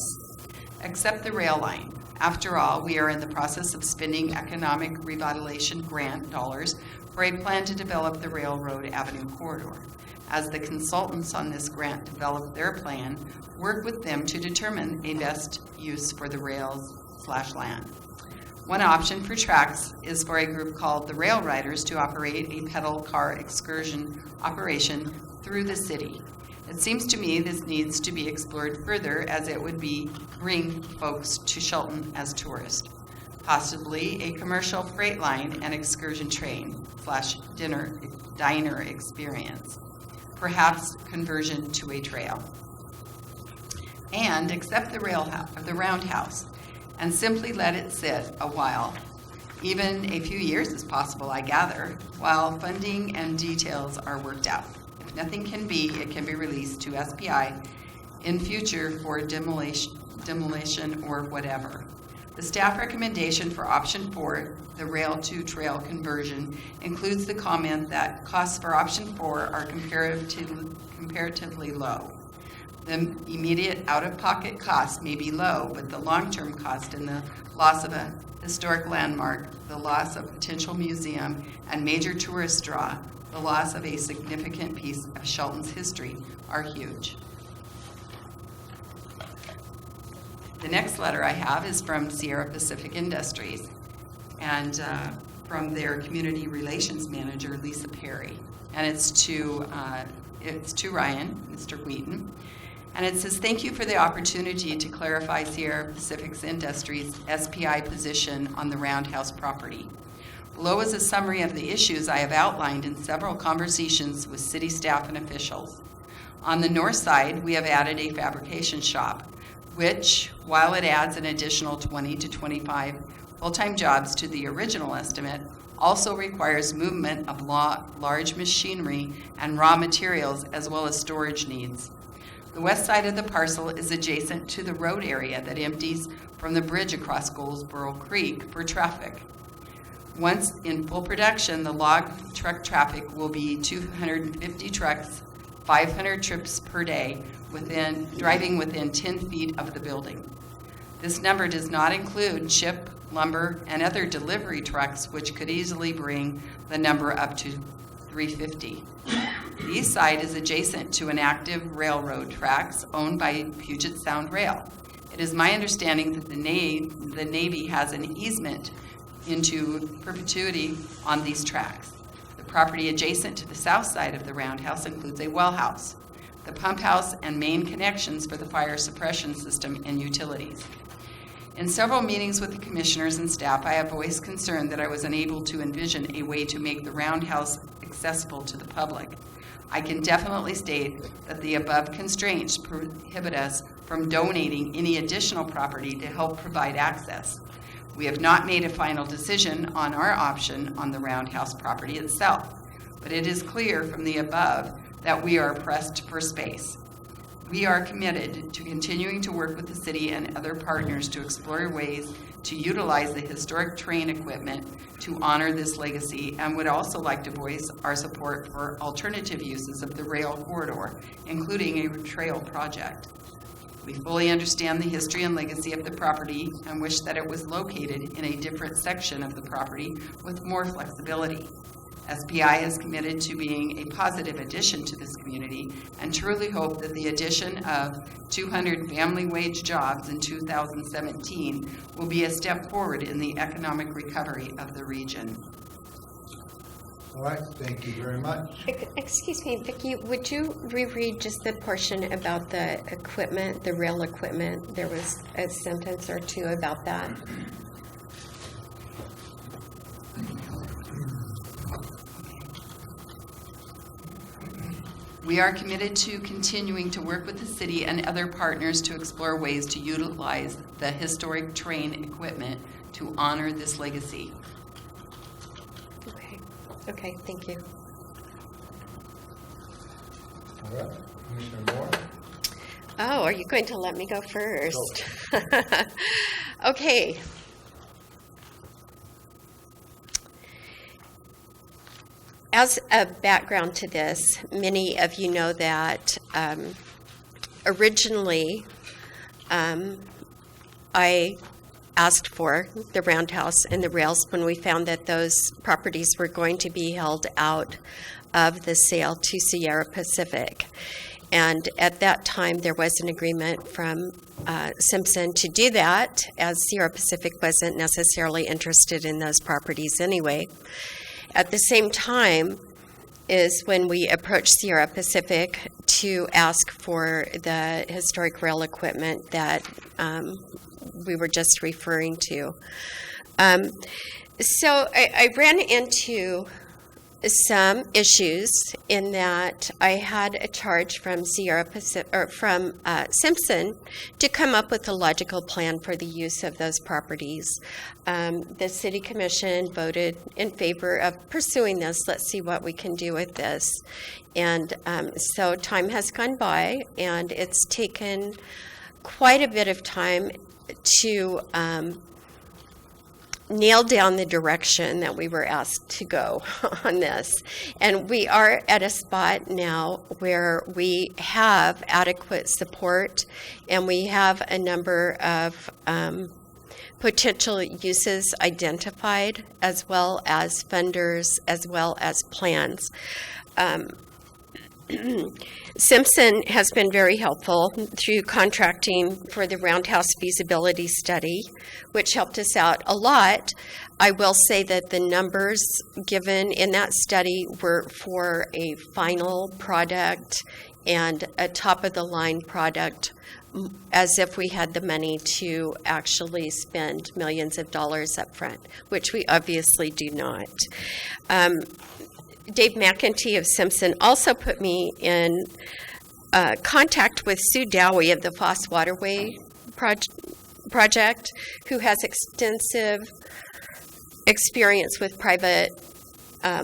Accept the rail line. After all, we are in the process of spending economic revitalization grant dollars for a plan to develop the Railroad Avenue corridor. As the consultants on this grant develop their plan, work with them to determine a best use for the rails/land. One option for tracks is for a group called the Rail Riders to operate a pedal car excursion operation through the city. It seems to me this needs to be explored further, as it would bring folks to Shelton as tourists. Possibly a commercial freight line and excursion train/diner experience. Perhaps conversion to a trail. And accept the roundhouse and simply let it sit a while. Even a few years is possible, I gather, while funding and details are worked out. If nothing can be, it can be released to SPI in future for demolition or whatever. The staff recommendation for option 4, the rail to trail conversion, includes the comment that costs for option 4 are comparatively low. The immediate out-of-pocket cost may be low, but the long-term cost and the loss of a historic landmark, the loss of potential museum and major tourist draw, the loss of a significant piece of Shelton's history are huge. The next letter I have is from Sierra Pacific Industries. And from their community relations manager, Lisa Perry. And it's to Ryan, Mr. Wheaton. And it says, thank you for the opportunity to clarify Sierra Pacific Industries' SPI position on the Roundhouse property. Below is a summary of the issues I have outlined in several conversations with city staff and officials. On the north side, we have added a fabrication shop, which, while it adds an additional 20 to 25 full-time jobs to the original estimate, also requires movement of large machinery and raw materials as well as storage needs. The west side of the parcel is adjacent to the road area that empties from the bridge across Goldsboro Creek for traffic. Once in full production, the log truck traffic will be 250 trucks, 500 trips per day, driving within 10 feet of the building. This number does not include chip, lumber, and other delivery trucks, which could easily bring the number up to 350. The east side is adjacent to an active railroad tracks owned by Puget Sound Rail. It is my understanding that the Navy has an easement into perpetuity on these tracks. The property adjacent to the south side of the roundhouse includes a well house, the pump house, and main connections for the fire suppression system and utilities. In several meetings with the commissioners and staff, I have voiced concern that I was unable to envision a way to make the roundhouse accessible to the public. I can definitely state that the above constraints prohibit us from donating any additional property to help provide access. We have not made a final decision on our option on the roundhouse property itself, but it is clear from the above that we are pressed for space. We are committed to continuing to work with the city and other partners to explore ways to utilize the historic train equipment to honor this legacy, and would also like to voice our support for alternative uses of the rail corridor, including a trail project. We fully understand the history and legacy of the property and wish that it was located in a different section of the property with more flexibility. SPI is committed to being a positive addition to this community and truly hope that the addition of 200 family wage jobs in 2017 will be a step forward in the economic recovery of the region. All right, thank you very much. Excuse me, Vicki, would you reread just the portion about the equipment, the rail equipment? There was a sentence or two about that. We are committed to continuing to work with the city and other partners to explore ways to utilize the historic train equipment to honor this legacy. Okay, thank you. All right, Commissioner Moore. Oh, are you going to let me go first? Okay. As a background to this, many of you know that originally I asked for the roundhouse and the rails when we found that those properties were going to be held out of the sale to Sierra Pacific. And at that time, there was an agreement from Simpson to do that, as Sierra Pacific wasn't necessarily interested in those properties anyway. At the same time is when we approached Sierra Pacific to ask for the historic rail equipment that we were just referring to. So I ran into some issues in that I had a charge from Sierra Pacific, or from Simpson, to come up with a logical plan for the use of those properties. The City Commission voted in favor of pursuing this. Let's see what we can do with this. And so time has gone by, and it's taken quite a bit of time to nail down the direction that we were asked to go on this. And we are at a spot now where we have adequate support, and we have a number of potential uses identified, as well as funders, as well as plans. Simpson has been very helpful through contracting for the Roundhouse feasibility study, which helped us out a lot. I will say that the numbers given in that study were for a final product and a top-of-the-line product, as if we had the money to actually spend millions of dollars up front, which we obviously do not. Dave McEntee of Simpson also put me in contact with Sue Dowie of the Foss Waterway Project, who has extensive experience with private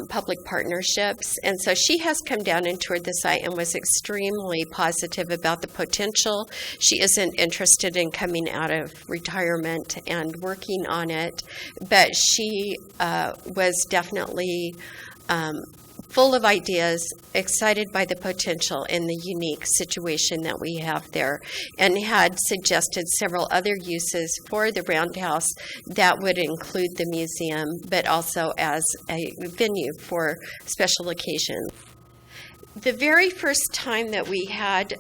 public partnerships. And so she has come down and toured the site and was extremely positive about the potential. She isn't interested in coming out of retirement and working on it, but she was definitely full of ideas, excited by the potential in the unique situation that we have there, and had suggested several other uses for the Roundhouse that would include the museum, but also as a venue for special occasions. The very first time that we had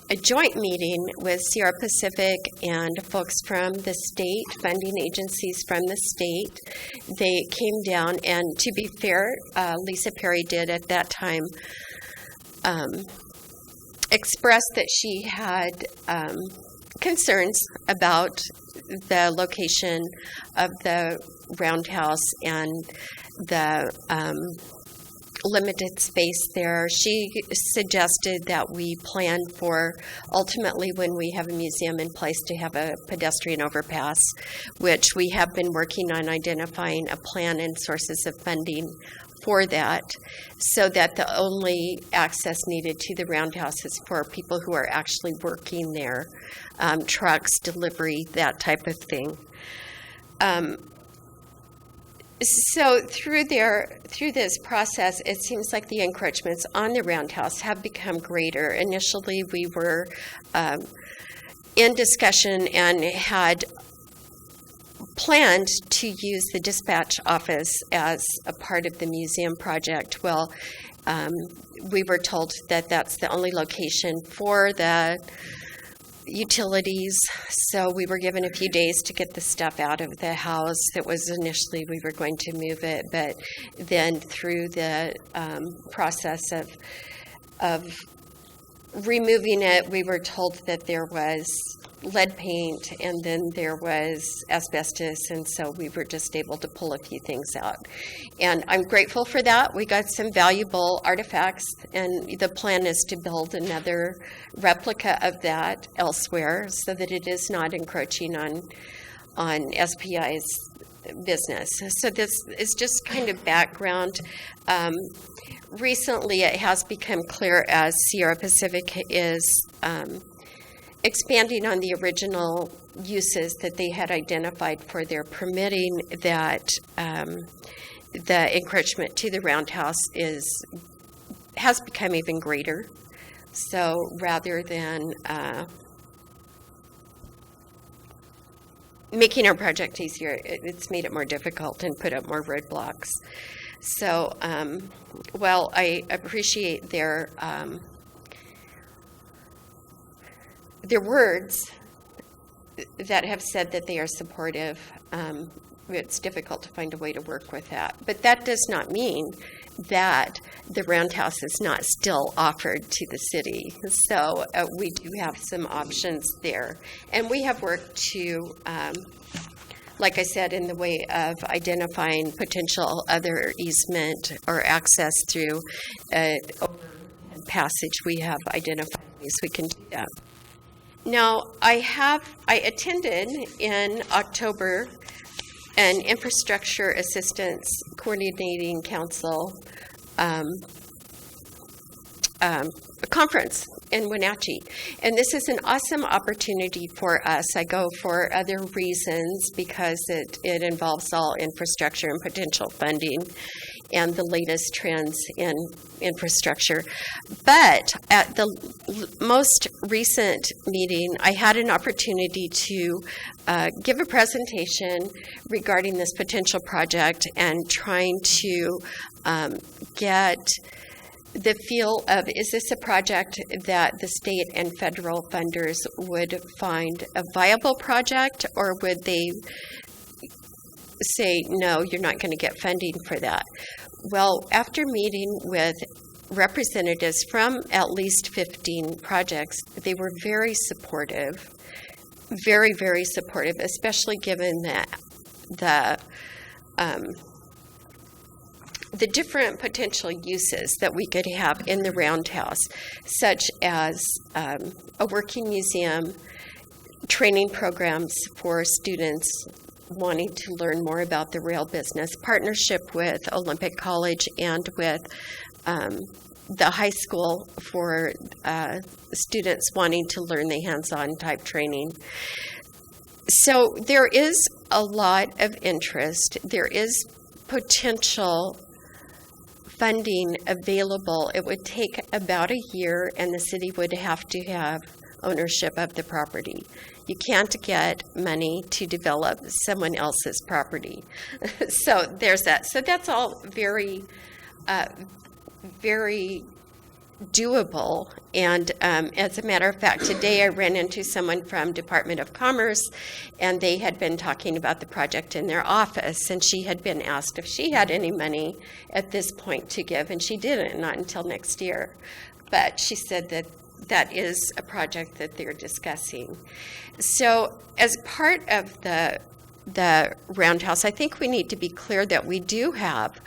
a joint meeting with Sierra Pacific and folks from the state, funding agencies from the state. They came down, and to be fair, Lisa Perry did at that time express that she had concerns about the location of the Roundhouse and the limited space there. She suggested that we plan for, ultimately when we have a museum in place, to have a pedestrian overpass, which we have been working on identifying a plan and sources of funding for that, so that the only access needed to the Roundhouse is for people who are actually working there, trucks, delivery, that type of thing. So through this process, it seems like the encroachments on the Roundhouse have become greater. Initially, we were in discussion and had planned to use the dispatch office as a part of the museum project. Well, we were told that that's the only location for the utilities, so we were given a few days to get the stuff out of the house. That was initially we were going to move it, but then through the process of removing it, we were told that there was lead paint and then there was asbestos, and so we were just able to pull a few things out. And I'm grateful for that. We got some valuable artifacts, and the plan is to build another replica of that elsewhere so that it is not encroaching on SPI's business. So this is just kind of background. Recently, it has become clear as Sierra Pacific is expanding on the original uses that they had identified for their permitting, that the encroachment to the Roundhouse has become even greater. So rather than making our project easier, it's made it more difficult and put up more roadblocks. So while I appreciate their words that have said that they are supportive, it's difficult to find a way to work with that. But that does not mean that the Roundhouse is not still offered to the city. So we do have some options there. And we have worked to, like I said, in the way of identifying potential other easement or access through passage, we have identified ways we can do that. Now, I attended in October an Infrastructure Assistance Coordinating Council conference in Wenatchee. And this is an awesome opportunity for us. I go for other reasons because it involves all infrastructure and potential funding and the latest trends in infrastructure. But at the most recent meeting, I had an opportunity to give a presentation regarding this potential project and trying to get the feel of, is this a project that the state and federal funders would find a viable project, or would they say, no, you're not going to get funding for that. Well, after meeting with representatives from at least 15 projects, they were very supportive, very, very supportive, especially given that the different potential uses that we could have in the Roundhouse, such as a working museum, training programs for students wanting to learn more about the rail business, partnership with Olympic College and with the high school for students wanting to learn the hands-on type training. So there is a lot of interest. There is potential funding available. It would take about a year, and the city would have to have ownership of the property. You can't get money to develop someone else's property. So there's that. So that's all very, very doable. And as a matter of fact, today I ran into someone from Department of Commerce, and they had been talking about the project in their office, and she had been asked if she had any money at this point to give, and she didn't, not until next year. But she said that that is a project that they're discussing. So as part of the Roundhouse, I think we need to be clear that we do have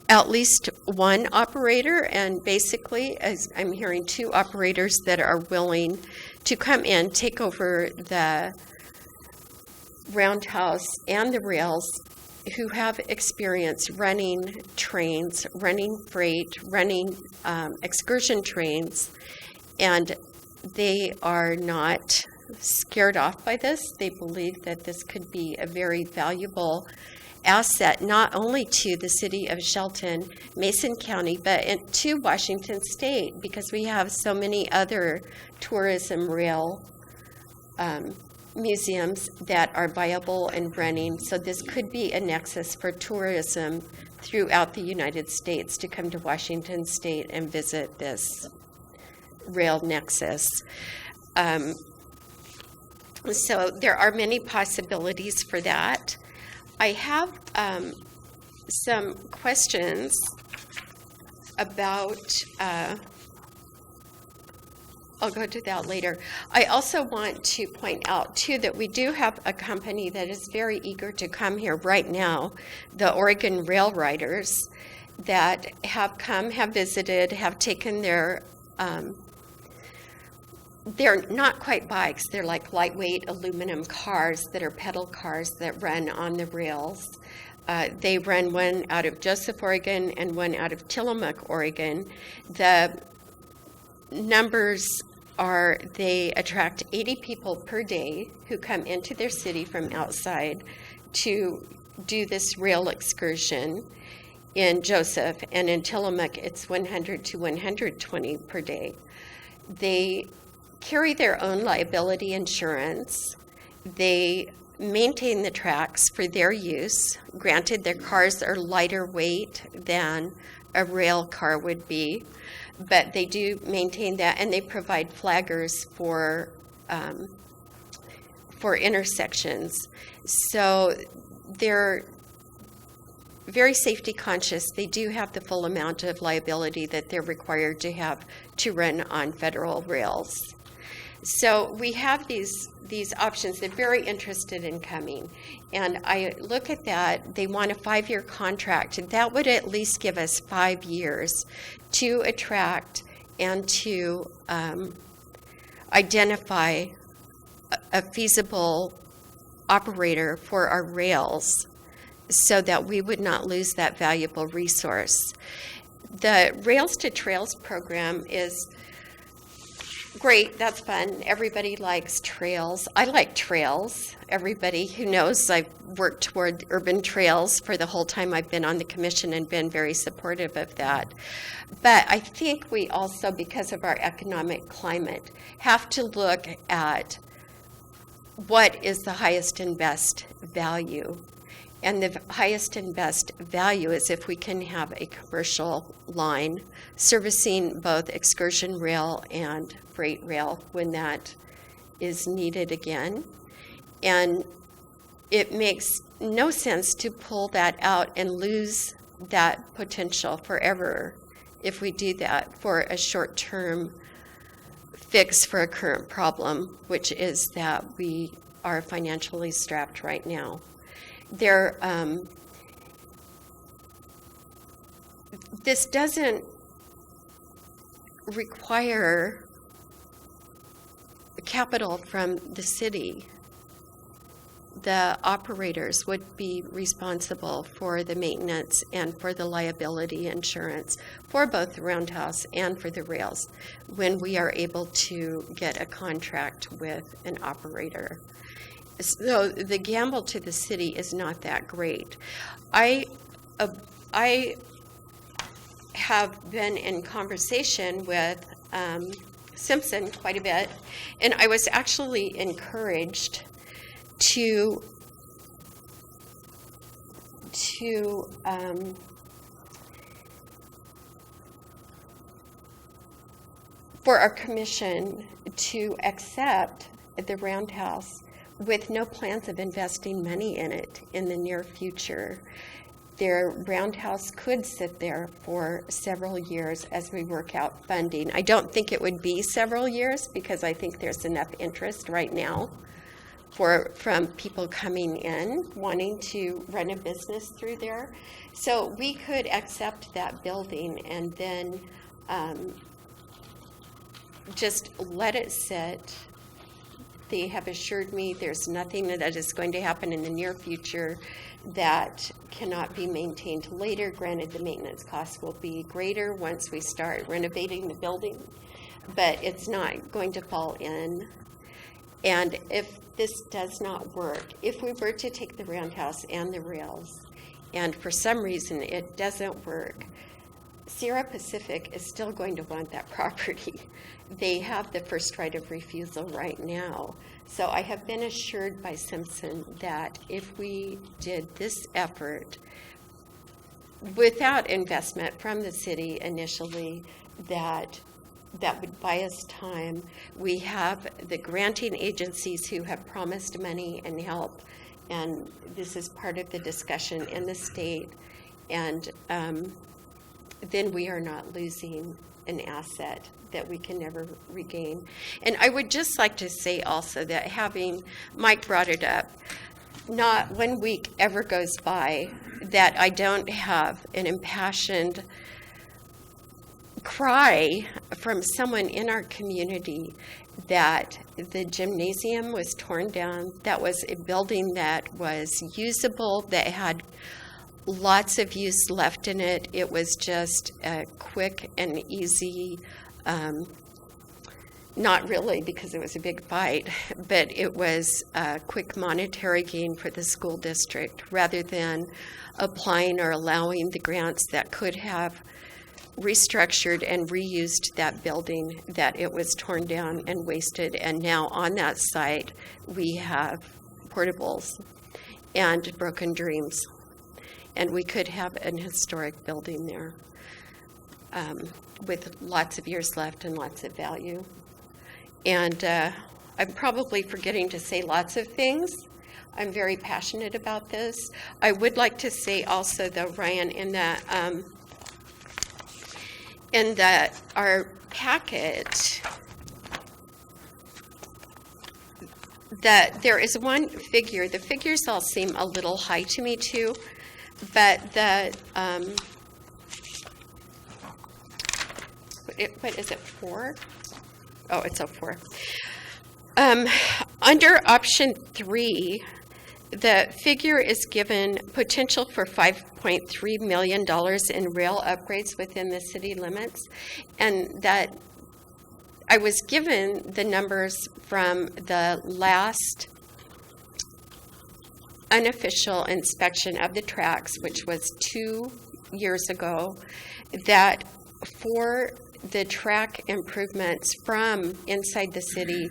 at least one operator, and basically, as I'm hearing, two operators that are willing to come in, take over the Roundhouse and the rails, who have experience running trains, running freight, running excursion trains, and they are not scared off by this. They believe that this could be a very valuable asset, not only to the city of Shelton, Mason County, but to Washington State, because we have so many other tourism rail museums that are viable and running. So this could be a nexus for tourism throughout the United States to come to Washington State and visit this rail nexus. So there are many possibilities for that. I have some questions about I'll go to that later. I also want to point out, too, that we do have a company that is very eager to come here right now, the Oregon Rail Riders, that have come, have visited, have taken their, they're not quite bikes, they're like lightweight aluminum cars that are pedal cars that run on the rails. They run one out of Joseph, Oregon, and one out of Tillamook, Oregon. The numbers are they attract 80 people per day who come into their city from outside to do this rail excursion in Joseph, and in Tillamook it's 100 to 120 per day. They carry their own liability insurance. They maintain the tracks for their use. Granted, their cars are lighter weight than a rail car would be, but they do maintain that, and they provide flaggers for intersections. So they're very safety conscious. They do have the full amount of liability that they're required to have to run on federal rails. So we have these options. They're very interested in coming. And I look at that, they want a 5-year contract. And that would at least give us 5 years to attract and to identify a feasible operator for our rails so that we would not lose that valuable resource. The Rails to Trails program is great, that's fun. Everybody likes trails. I like trails. Everybody who knows I've worked toward urban trails for the whole time I've been on the commission and been very supportive of that. But I think we also, because of our economic climate, have to look at what is the highest and best value. And the highest and best value is if we can have a commercial line servicing both excursion rail and freight rail when that is needed again. And it makes no sense to pull that out and lose that potential forever if we do that for a short-term fix for a current problem, which is that we are financially strapped right now. This doesn't require capital from the city. The operators would be responsible for the maintenance and for the liability insurance for both the roundhouse and for the rails when we are able to get a contract with an operator. So the gamble to the city is not that great. I have been in conversation with Simpson quite a bit, and I was actually encouraged for our commission to accept the roundhouse with no plans of investing money in it in the near future. Their roundhouse could sit there for several years as we work out funding. I don't think it would be several years because I think there's enough interest right now from people coming in wanting to run a business through there. So we could accept that building and then just let it sit. They have assured me there's nothing that is going to happen in the near future that cannot be maintained later. Granted, the maintenance costs will be greater once we start renovating the building, but it's not going to fall in. And if this does not work, if we were to take the roundhouse and the rails, and for some reason it doesn't work, Sierra Pacific is still going to want that property. They have the first right of refusal right now. So I have been assured by Simpson that if we did this effort without investment from the city initially, that would buy us time. We have the granting agencies who have promised money and help, and this is part of the discussion in the state. And then we are not losing an asset that we can never regain. And I would just like to say also that having Mike brought it up, not 1 week ever goes by that I don't have an impassioned cry from someone in our community that the gymnasium was torn down. That was a building that was usable, that had lots of use left in it. It was just a quick and easy, not really because it was a big fight, but it was a quick monetary gain for the school district rather than applying or allowing the grants that could have restructured and reused that building that it was torn down and wasted. And now on that site, we have portables and broken dreams. And we could have an historic building there with lots of years left and lots of value. And I'm probably forgetting to say lots of things. I'm very passionate about this. I would like to say also, though, Ryan, in that our packet, that there is one figure. The figures all seem a little high to me too, but what is it, 4? Oh, it's a 4. Under option 3, the figure is given potential for $5.3 million in rail upgrades within the city limits, and that I was given the numbers from the last unofficial inspection of the tracks, which was 2 years ago, that for the track improvements from inside the city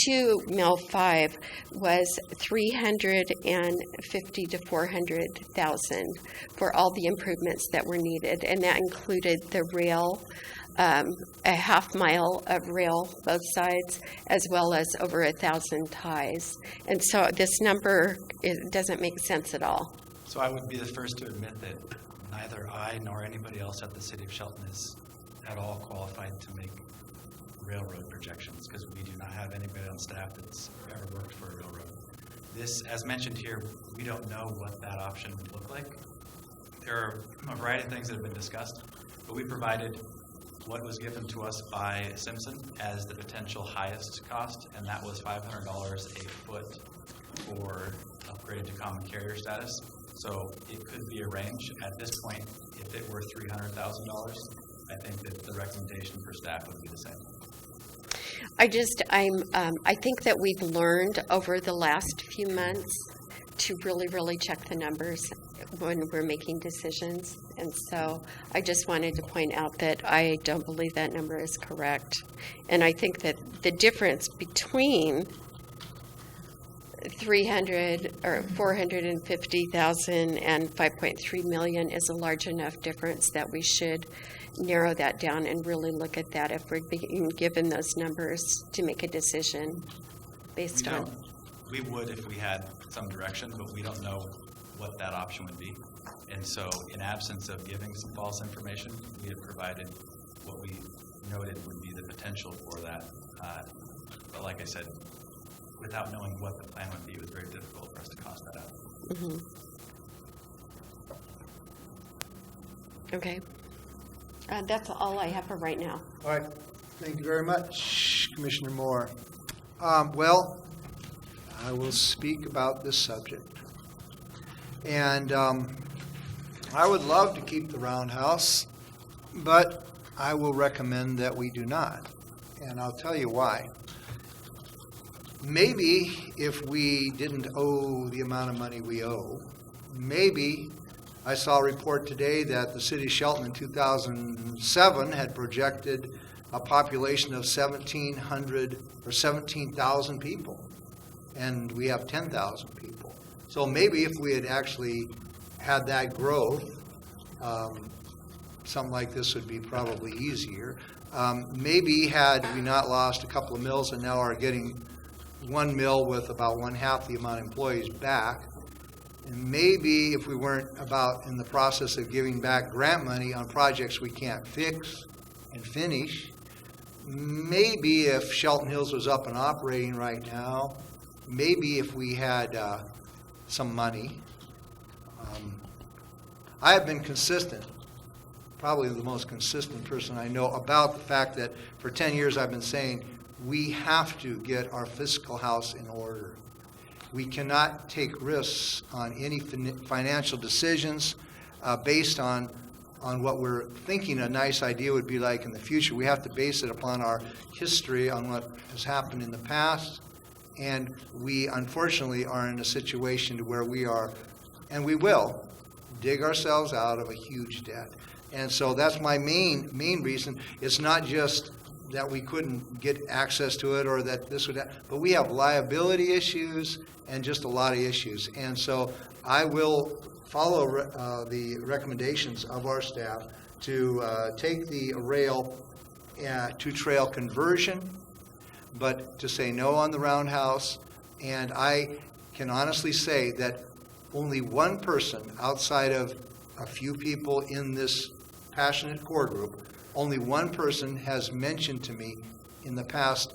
to Mill 5 was $350,000 to $400,000 for all the improvements that were needed, and that included the rail a half mile of rail both sides, as well as over 1,000 ties. And so this number, it doesn't make sense at all. So I would be the first to admit that neither I nor anybody else at the City of Shelton is at all qualified to make railroad projections, because we do not have anybody on staff that's ever worked for a railroad. This, as mentioned here, we don't know what that option would look like. There are a variety of things that have been discussed, but we provided what was given to us by Simpson as the potential highest cost, and that was $500 a foot for upgraded to common carrier status. So it could be a range. At this point, if it were $300,000, I think that the recommendation for staff would be the same. I think that we've learned over the last few months to really, really check the numbers when we're making decisions. And so I just wanted to point out that I don't believe that number is correct. And I think that the difference between 300 or 450,000 and 5.3 million is a large enough difference that we should narrow that down and really look at that if we're being given those numbers to make a decision based on. We would if we had some direction, but we don't know what that option would be. And so in absence of giving some false information, we have provided what we noted would be the potential for that. But like I said, without knowing what the plan would be, it was very difficult for us to cost that out. Mm-hmm. Okay. That's all I have for right now. All right, thank you very much, Commissioner Moore. Well, I will speak about this subject. And I would love to keep the roundhouse, but I will recommend that we do not. And I'll tell you why. Maybe if we didn't owe the amount of money we owe, maybe I saw a report today that the city of Shelton in 2007 had projected a population of 1,700 or 17,000 people, and we have 10,000 people. So maybe if we had actually had that growth, something like this would be probably easier. Maybe had we not lost a couple of mills and now are getting one mill with about 1/2 the amount of employees back, and maybe if we weren't about in the process of giving back grant money on projects we can't fix and finish, maybe if Shelton Hills was up and operating right now, maybe if we had some money. I have been consistent, probably the most consistent person I know, about the fact that for 10 years I've been saying we have to get our fiscal house in order. We cannot take risks on any financial decisions based on what we're thinking a nice idea would be like in the future. We have to base it upon our history, on what has happened in the past. And we, unfortunately, are in a situation where we are, and we will, dig ourselves out of a huge debt. And so that's my main reason. It's not just that we couldn't get access to it or that this would happen, but we have liability issues and just a lot of issues. And so I will follow the recommendations of our staff to take the rail to trail conversion, but to say no on the roundhouse. And I can honestly say that only one person outside of a few people in this passionate core group, only one person has mentioned to me in the past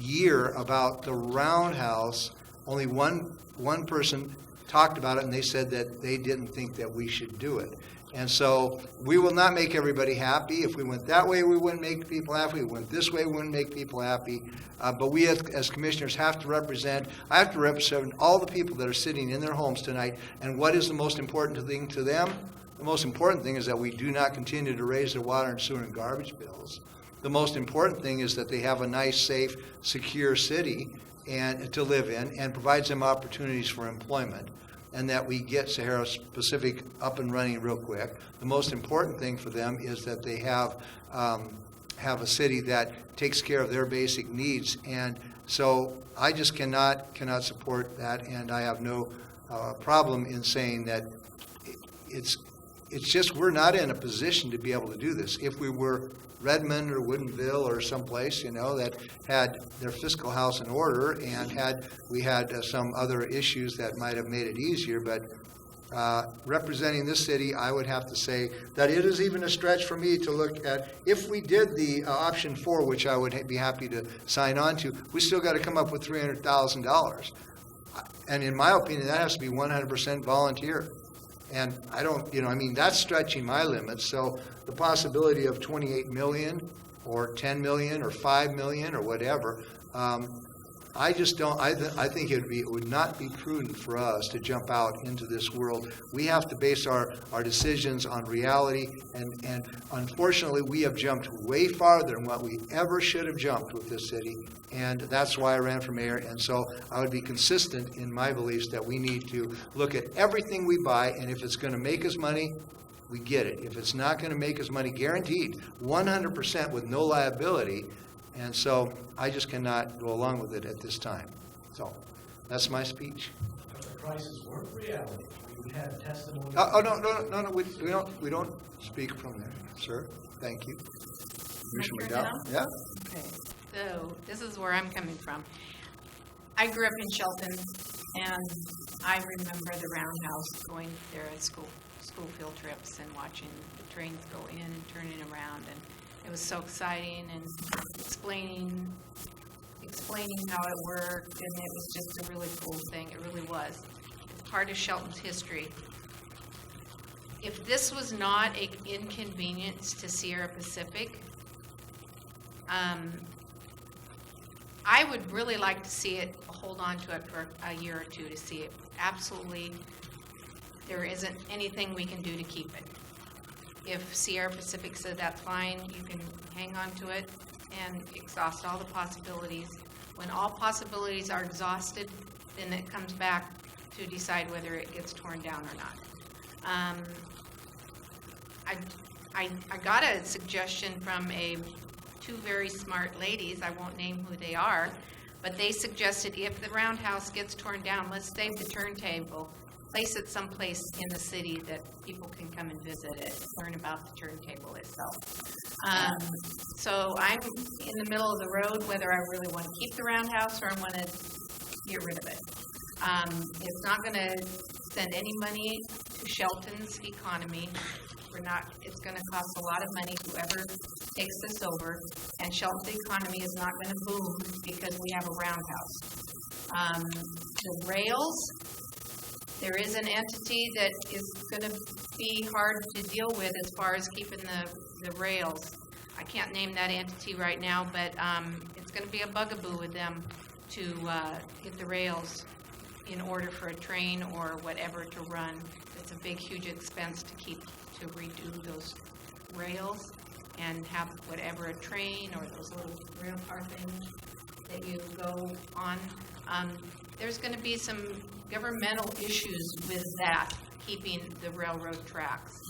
year about the roundhouse. Only one person talked about it, and they said that they didn't think that we should do it. And so we will not make everybody happy. If we went that way, we wouldn't make people happy. If we went this way, we wouldn't make people happy. But we as commissioners have to represent, I have to represent all the people that are sitting in their homes tonight. And what is the most important thing to them? The most important thing is that we do not continue to raise their water and sewer and garbage bills. The most important thing is that they have a nice, safe, secure city and to live in, and provides them opportunities for employment, and that we get Sahara Pacific up and running real quick. The most important thing for them is that they have a city that takes care of their basic needs. And so I just cannot support that, and I have no problem in saying that it's just, we're not in a position to be able to do this. If we were Redmond or Woodinville or someplace, that had their fiscal house in order and we had some other issues that might have made it easier, but representing this city, I would have to say that it is even a stretch for me to look at, if we did the option 4, which I would be happy to sign on to, we still got to come up with $300,000. And in my opinion, that has to be 100% volunteer. And I don't, that's stretching my limits. So the possibility of 28 million or 10 million or 5 million or whatever, I just don't, I think it would not be prudent for us to jump out into this world. We have to base our decisions on reality, and unfortunately, we have jumped way farther than what we ever should have jumped with this city, and that's why I ran for mayor. And so I would be consistent in my beliefs that we need to look at everything we buy, and if it's going to make us money, we get it. If it's not going to make us money, guaranteed, 100% with no liability. And so I just cannot go along with it at this time. So that's my speech. But the prices weren't reality. We had testimony. No, we don't speak from there, sir. Thank you. Commissioner McDowell? Yeah? Okay, so this is where I'm coming from. I grew up in Shelton, and I remember the roundhouse, going there at school field trips and watching the trains go in and turning around, and it was so exciting, and explaining how it worked, and it was just a really cool thing. It really was. It's part of Shelton's history. If this was not an inconvenience to Sierra Pacific, I would really like to see it, hold on to it for a year or two to see it. Absolutely, there isn't anything we can do to keep it. If Sierra Pacific said that's fine, you can hang on to it and exhaust all the possibilities. When all possibilities are exhausted, then it comes back to decide whether it gets torn down or not. I got a suggestion from two very smart ladies. I won't name who they are, but they suggested if the roundhouse gets torn down, let's save the turntable. Place it someplace in the city that people can come and visit it, learn about the turntable itself. So I'm in the middle of the road whether I really want to keep the roundhouse or I want to get rid of it. It's not going to send any money to Shelton's economy. It's going to cost a lot of money, whoever takes this over, and Shelton's economy is not going to boom because we have a roundhouse. The rails, there is an entity that is going to be hard to deal with as far as keeping the rails. I can't name that entity right now, but it's going to be a bugaboo with them to get the rails in order for a train or whatever to run. It's a big, huge expense to redo those rails and have whatever, a train or those little rail car things that you go on. There's going to be some governmental issues with that, keeping the railroad tracks.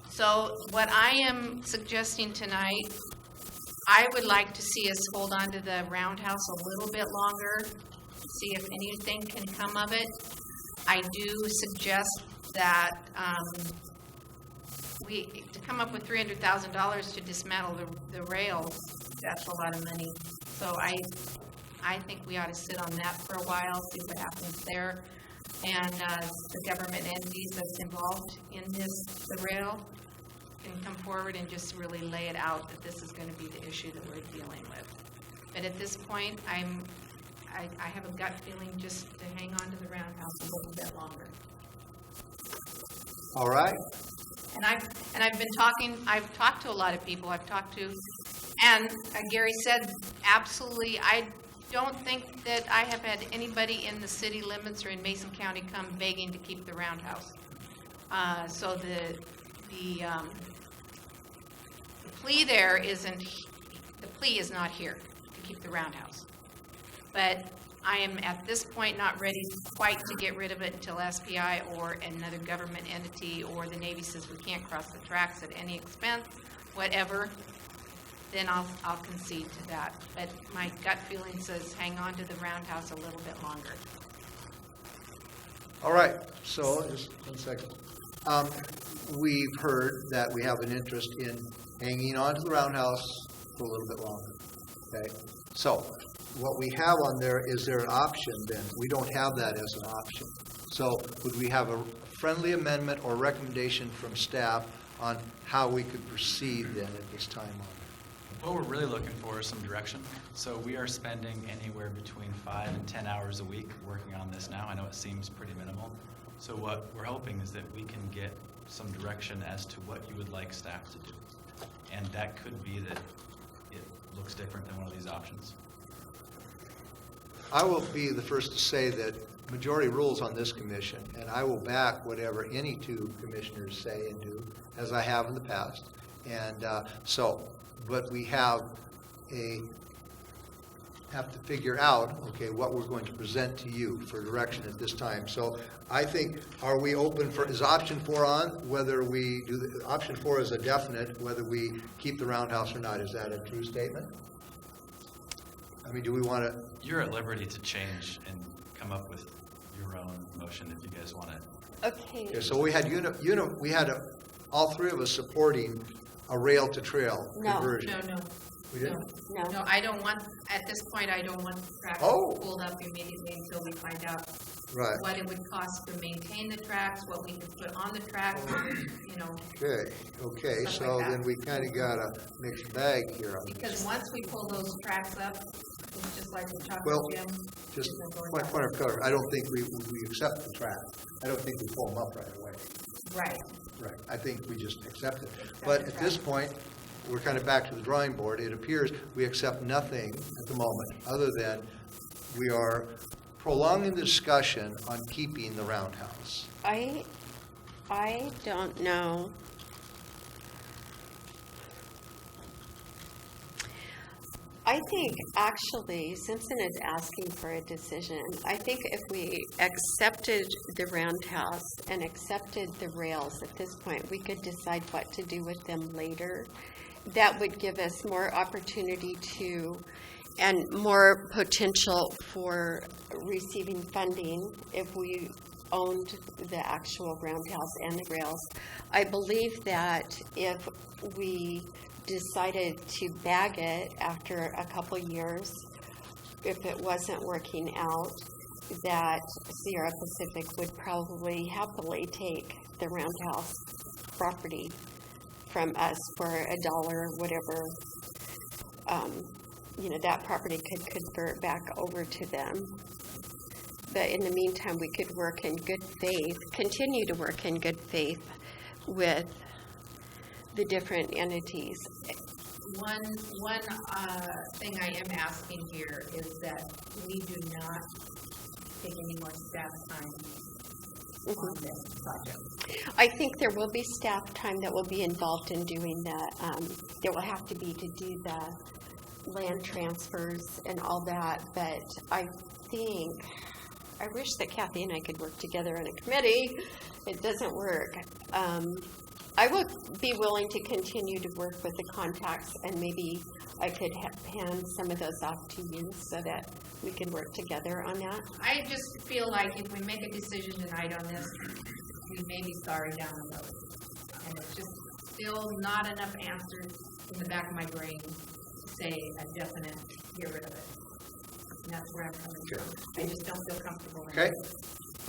So what I am suggesting tonight, I would like to see us hold on to the roundhouse a little bit longer, see if anything can come of it. I do suggest that to come up with $300,000 to dismantle the rails, that's a lot of money. So I think we ought to sit on that for a while, see what happens there. And the government entities that's involved in the rail can come forward and just really lay it out that this is going to be the issue that we're dealing with. But at this point, I have a gut feeling just to hang on to the roundhouse a little bit longer. All right. And I've talked to a lot of people. And Gary said, absolutely, I don't think that I have had anybody in the city limits or in Mason County come begging to keep the roundhouse. So the plea there the plea is not here to keep the roundhouse. But I am at this point not ready quite to get rid of it until SPI or another government entity or the Navy says we can't cross the tracks at any expense, whatever. Then I'll concede to that. But my gut feeling says hang on to the roundhouse a little bit longer. All right, so just 1 second. we've heard that we have an interest in hanging on to the roundhouse for a little bit longer. Okay? So what we have on there, is there an option then? We don't have that as an option. So would we have a friendly amendment or recommendation from staff on how we could proceed then at this time on it? What we're really looking for is some direction. So we are spending anywhere between 5 and 10 hours a week working on this now. I know it seems pretty minimal. So what we're hoping is that we can get some direction as to what you would like staff to do. And that could be that it looks different than one of these options. I will be the first to say that majority rules on this commission, and I will back whatever any two commissioners say and do, as I have in the past. And but we have to figure out, okay, what we're going to present to you for direction at this time. So I think, are we open for, is option 4 on, whether we do, option 4 is a definite, whether we keep the roundhouse or not. Is that a true statement? I mean, do we want to? You're at liberty to change and come up with your own motion if you guys want to. Okay. Okay, so we had we had all three of us supporting a rail to trail conversion. No. We didn't? No, I don't want, at this point, I don't want the tracks Oh. pulled up immediately until we find out Right. what it would cost to maintain the tracks, what we could put on the tracks, you know. Okay, Stuff so like that. then we kind of got a mixed bag here. Because once we pull those tracks up, it's just like the Well, chocolate gym. just isn't going point down. of color, I don't think we accept the track. I don't think we pull them up right away. Right. Right, I think we just accept it. But at this point, we're kind of back to the drawing board. It appears we accept nothing at the moment, other than we are prolonging the discussion on keeping the roundhouse. I don't know. I think actually Simpson is asking for a decision. I think if we accepted the roundhouse and accepted the rails at this point, we could decide what to do with them later. That would give us more opportunity to, and more potential for receiving funding if we owned the actual roundhouse and the rails. I believe that if we decided to bag it after a couple years, if it wasn't working out, that Sierra Pacific would probably happily take the roundhouse property from us for $1 or whatever. That property could convert back over to them. But in the meantime, we could work in good faith, continue to work in good faith with the different entities. One thing I am asking here is that we do not take any more staff time on this project. I think there will be staff time that will be involved in doing that. There will have to be to do the land transfers and all that, but I wish that Kathy and I could work together on a committee. It doesn't work. I would be willing to continue to work with the contacts, and maybe I could hand some of those off to you so that we can work together on that. I just feel like if we make a decision tonight on this, we may be sorry down the road. And it's just still not enough answers in the back of my brain to say a definite get rid of it. And that's where I'm coming from. I just don't feel comfortable. Okay?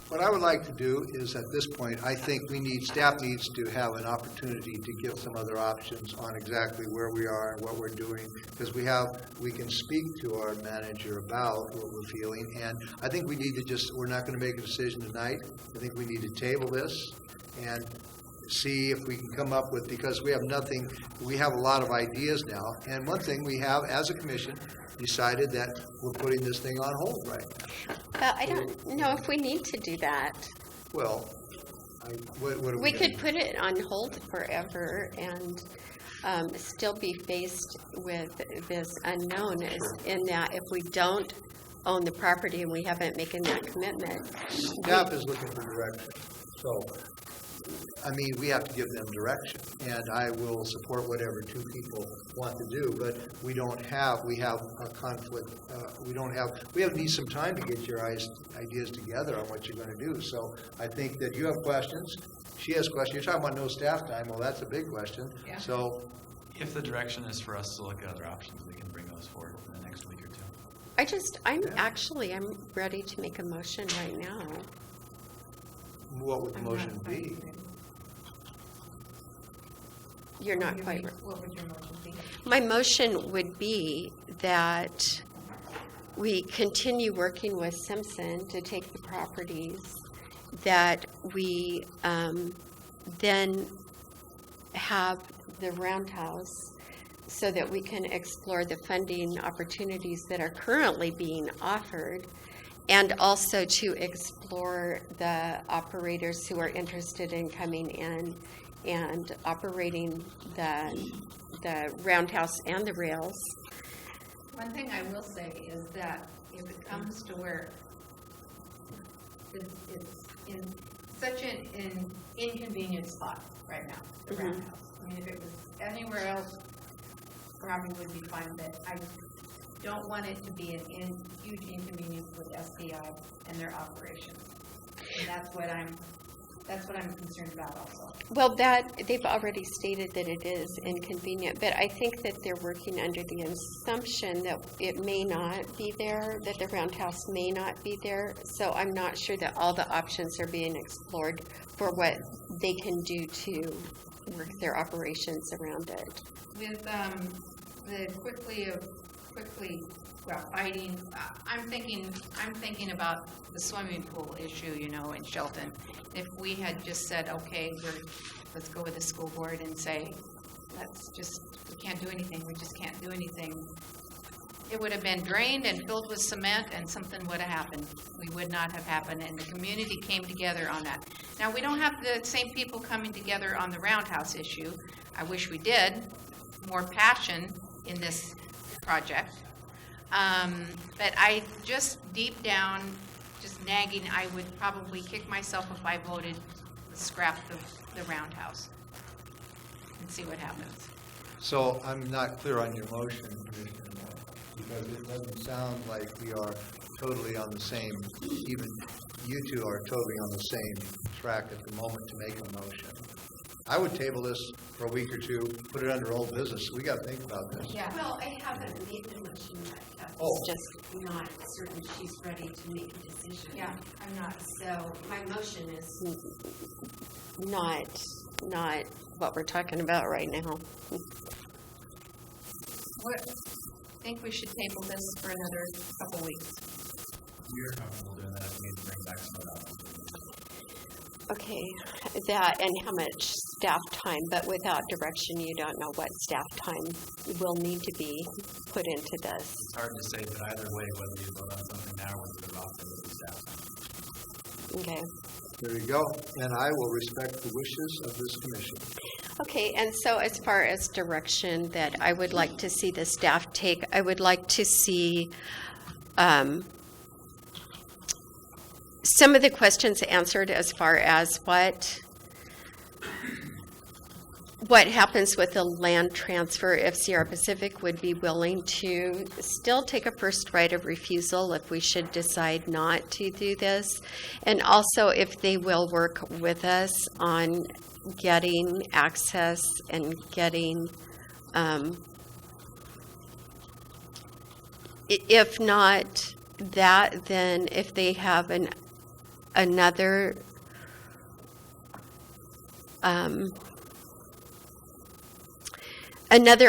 What I would like to do is, at this point, I think staff needs to have an opportunity to give some other options on exactly where we are and what we're doing, because we can speak to our manager about what we're feeling, and I think we need to we're not going to make a decision tonight. I think we need to table this and see if we can come up with, because we have a lot of ideas now, and one thing we have as a commission decided that we're putting this thing on hold right now. I don't know if we need to do that. Well, what do We could put it on hold forever and still be faced with this unknown, in that if we don't own the property and we haven't making that commitment. Staff is looking for direction. So I mean, we have to give them direction, and I will support whatever two people want to do, but we have a conflict, we need some time to get your ideas together on what you're going to do. So I think that you have questions, she has questions, you're talking about no staff time, well, that's a big question. Yeah. So if the direction is for us to look at other options, we can bring those forward in the next week or two. I'm ready to make a motion right now. What would the motion be? You're not quite. What would your motion be? My motion would be that we continue working with Simpson to take the properties, that we then have the Roundhouse so that we can explore the funding opportunities that are currently being offered, and also to explore the operators who are interested in coming in and operating the Roundhouse and the rails. One thing I will say is that if it comes to where it's in such an inconvenient spot right now, the Roundhouse. I mean, if it was anywhere else, probably would be fine, but I don't want it to be a huge inconvenience with SBI and their operations. And that's what I'm concerned about also. Well, they've already stated that it is inconvenient, but I think that they're working under the assumption that it may not be there, that the Roundhouse may not be there. So I'm not sure that all the options are being explored for what they can do to work their operations around it. With the quickly fighting, I'm thinking about the swimming pool issue, in Shelton. If we had just said, okay, let's go with the school board and say, we can't do anything, we just can't do anything. It would have been drained and filled with cement and something would have happened. We would not have happened, and the community came together on that. Now, we don't have the same people coming together on the Roundhouse issue. I wish we did. More passion in this project. But I just deep down, just nagging, I would probably kick myself if I voted to scrap the Roundhouse and see what happens. So I'm not clear on your motion, Commissioner Moore, because it doesn't sound like we are totally on the same, even you two are totally on the same track at the moment to make a motion. I would table this for a week or two, put it under old business. We got to think about this. Yeah, well, I haven't made the motion yet. Oh. It's just not certain she's ready to make a decision. Yeah, I'm not. So my motion is Not what we're talking about right now. I think we should table this for another couple weeks. You're comfortable doing that if we need to bring back some of that. Okay, that and how much staff time, but without direction, you don't know what staff time will need to be put into this. It's hard to say, but either way, whether you vote on something now or whether you off, it will be staff time. Okay. There you go. And I will respect the wishes of this commission. Okay, and so as far as direction that I would like to see the staff take, I would like to see some of the questions answered as far as what happens with the land transfer, if Sierra Pacific would be willing to still take a first right of refusal if we should decide not to do this, and also if they will work with us on getting access and getting, if not that, then if they have another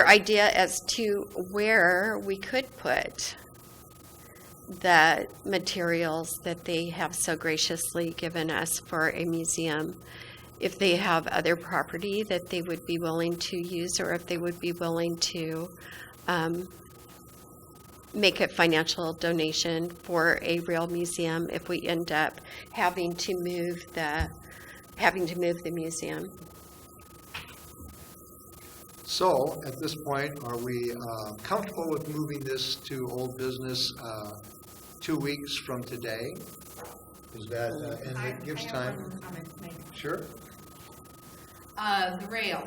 idea as to where we could put the materials that they have so graciously given us for a museum, if they have other property that they would be willing to use, or if they would be willing to make a financial donation for a real museum if we end up having to move the museum. So at this point, are we comfortable with moving this to old business 2 weeks from today? Is that, and it gives time? Sure. The rail.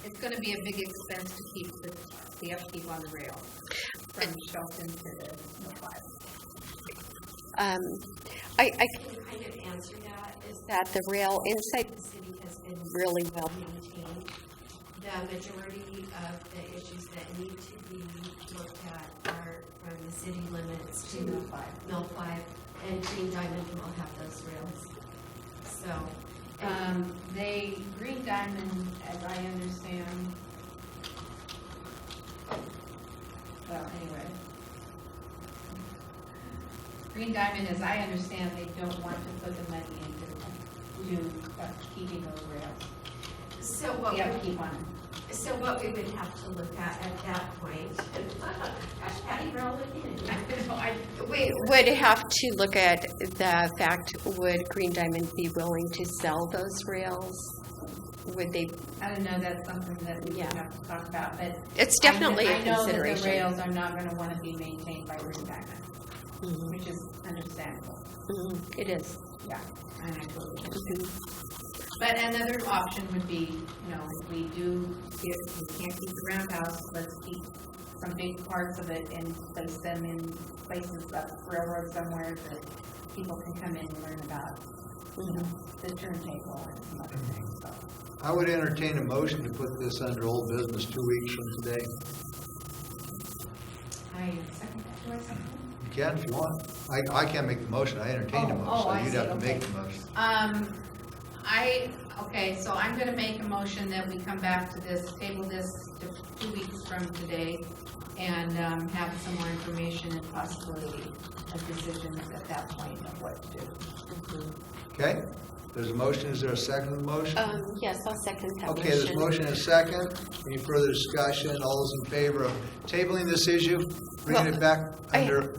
It's gonna be a big expense to keep the upkeep on the rail from Shelton to the Mill 5. I can kind of answer that, is that the rail inside the city has been really well maintained. The majority of the issues that need to be looked at are from the city limits to Mill 5, and Green Diamond will have those rails. So, Green Diamond, as I understand, well, anyway. Green Diamond, as I understand, they don't want to put the money into keeping those rails. So what we would have to look at that point, gosh, Patty, roll it in. We would have to look at the fact, would Green Diamond be willing to sell those rails? Would they? I don't know, that's something that we have to talk about, but. It's definitely a I know that the consideration. rails are not gonna wanna be maintained by Green Diamond, which is understandable. It is. Yeah, I totally understand. But another option would be, if we can't keep the roundhouse, let's keep some big parts of it and place them in places up railroad somewhere that people can come in and learn about, the turntable and some other things, so. I would entertain a motion to put this under old business 2 weeks from today. I second that. Do I second You can if you want. I can't make the motion. I entertain the motion, so I you'd see, have to okay. make the motion. So I'm gonna make a motion that we come back to this, table this to 2 weeks from today, and have some more information and possibility of decisions at that point of what to do. Okay? There's a motion. Is there a second to the motion? Yes, I'll second that motion. Okay, there's a motion and a second. Any further discussion? All those in favor of tabling this issue, bringing it back under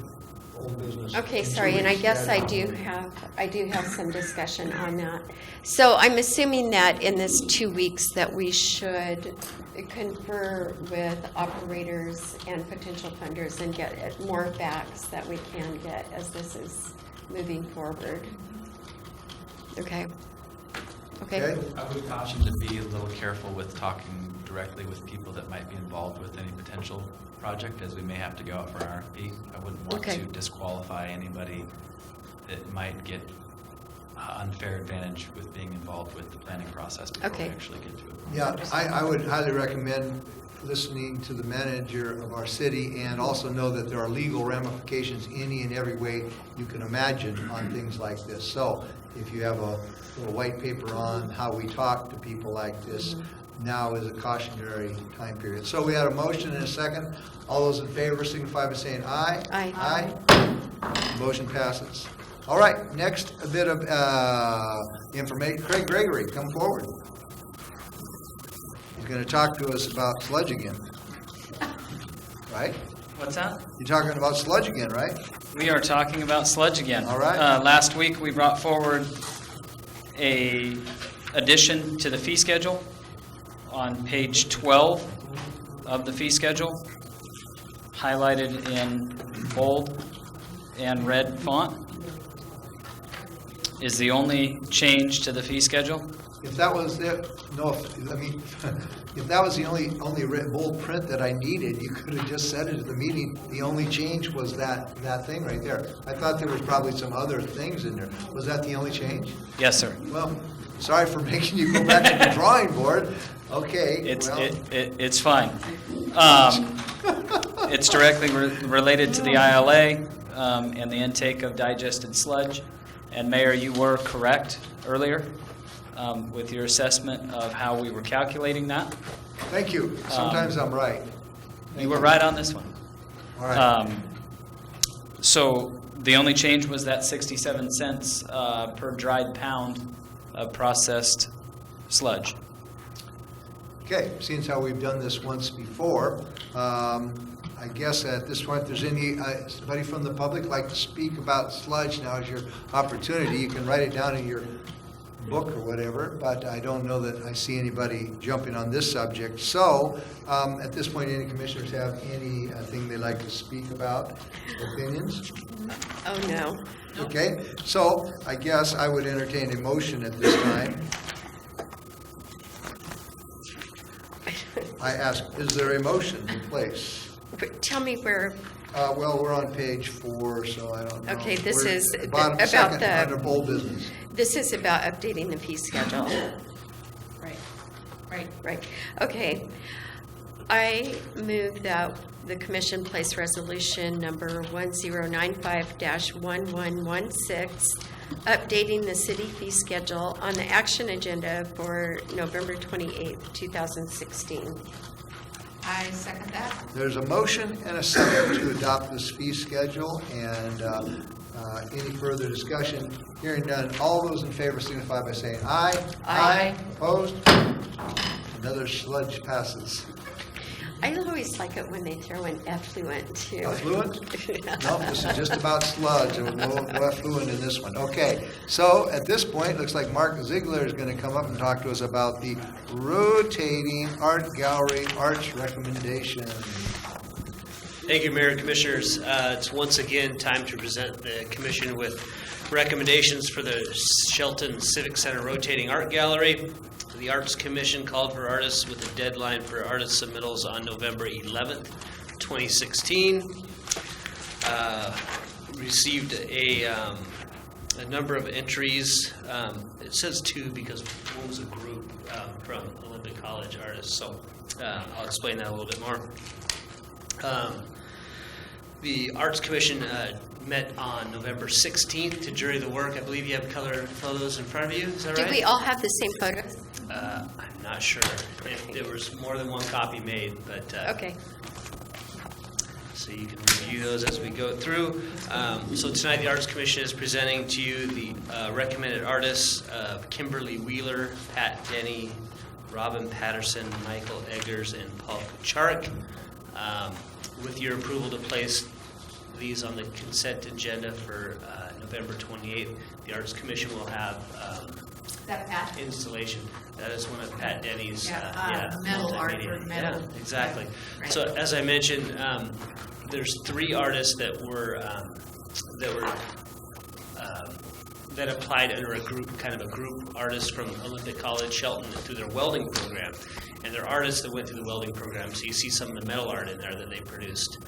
old business? Okay, in 2 sorry, and I weeks? guess Yeah. I do have some discussion on that. So I'm assuming that in this 2 weeks that we should confer with operators and potential funders and get more facts that we can get as this is moving forward. Okay. Okay. I would caution to be a little careful with talking directly with people that might be involved with any potential project, as we may have to go out for an RFP. I wouldn't want Okay. to disqualify anybody that might get unfair advantage with being involved with the planning process before we Okay. actually get to it. Yeah, I would highly recommend listening to the manager of our city and also know that there are legal ramifications any and every way you can imagine on things like this. So if you have a little white paper on how we talk to people like this, now is a cautionary time period. So we had a motion and a second. All those in favor signify by saying aye. Aye. Aye. Motion passes. All right, next a bit of information. Craig Gregory, come forward. He's going to talk to us about sludge again. Right? What's that? You're talking about sludge again, right? We are talking about sludge again. All right. Last week, we brought forward a addition to the fee schedule on page 12 of the fee schedule, highlighted in bold and red font, is the only change to the fee schedule. If that was it, if that was the only red bold print that I needed, you could have just said it at the meeting. The only change was that thing right there. I thought there was probably some other things in there. Was that the only change? Yes, sir. Well, sorry for making you go back to the drawing board. Okay. It's fine. It's directly related to the ILA and the intake of digested sludge. And Mayor, you were correct earlier with your assessment of how we were calculating that. Thank you. Sometimes I'm right. You were right on this one. All right. So the only change was that 67 cents per dried pound of processed sludge. Okay, seeing as how we've done this once before, I guess at this point, if there's anybody from the public like to speak about sludge, now is your opportunity. You can write it down in your book or whatever, but I don't know that I see anybody jumping on this subject. So, at this point, any commissioners have anything they'd like to speak about, opinions? Oh, no. Okay, so I guess I would entertain a motion at this time. I ask, is there a motion in place? Tell me where, Well, we're on page 4, so I don't know. Okay, this We're is at the bottom about second the- under old business. this is about updating the fee schedule. Right, right. Right, okay. I move that the commission place resolution number 1095-1116, updating the city fee schedule on the action agenda for November 28th, 2016. I second that. There's a motion and a second to adopt this fee schedule, and any further discussion? Hearing none, all those in favor signify by saying aye. Aye. Opposed? Another sludge passes. I always like it when they throw in effluent, too. Effluent? No, this is just about sludge, and no effluent in this one. Okay, so at this point, it looks like Mark Ziegler is going to come up and talk to us about the rotating art gallery arts recommendation. Thank you, Mayor and Commissioners. It's once again time to present the commission with recommendations for the Shelton Civic Center Rotating Art Gallery. The Arts Commission called for artists with a deadline for artist submittals on November 11th, 2016. Received a number of entries. It says 2 because one was a group from Olympic College artists, so I'll explain that a little bit more. The Arts Commission met on November 16th to jury the work. I believe you have color photos in front of you, is that right? Do we all have the same photos? I'm not sure if there was more than one copy made, but. Okay. So you can review those as we go through. So tonight, the Arts Commission is presenting to you the recommended artists of Kimberly Wheeler, Pat Denny, Robin Patterson, Michael Eggers, and Paul Kucharik. With your approval to place these on the consent agenda for November 28th, the Arts Commission will have Is that Pat? installation. That is one of Pat Denny's Metal art multimedia. for metal. Yeah, exactly. Right. So as I mentioned, there's 3 artists that applied under a group, kind of a group artist from Olympic College Shelton through their welding program. And they're artists that went through the welding program, so you see some of the metal art in there that they produced.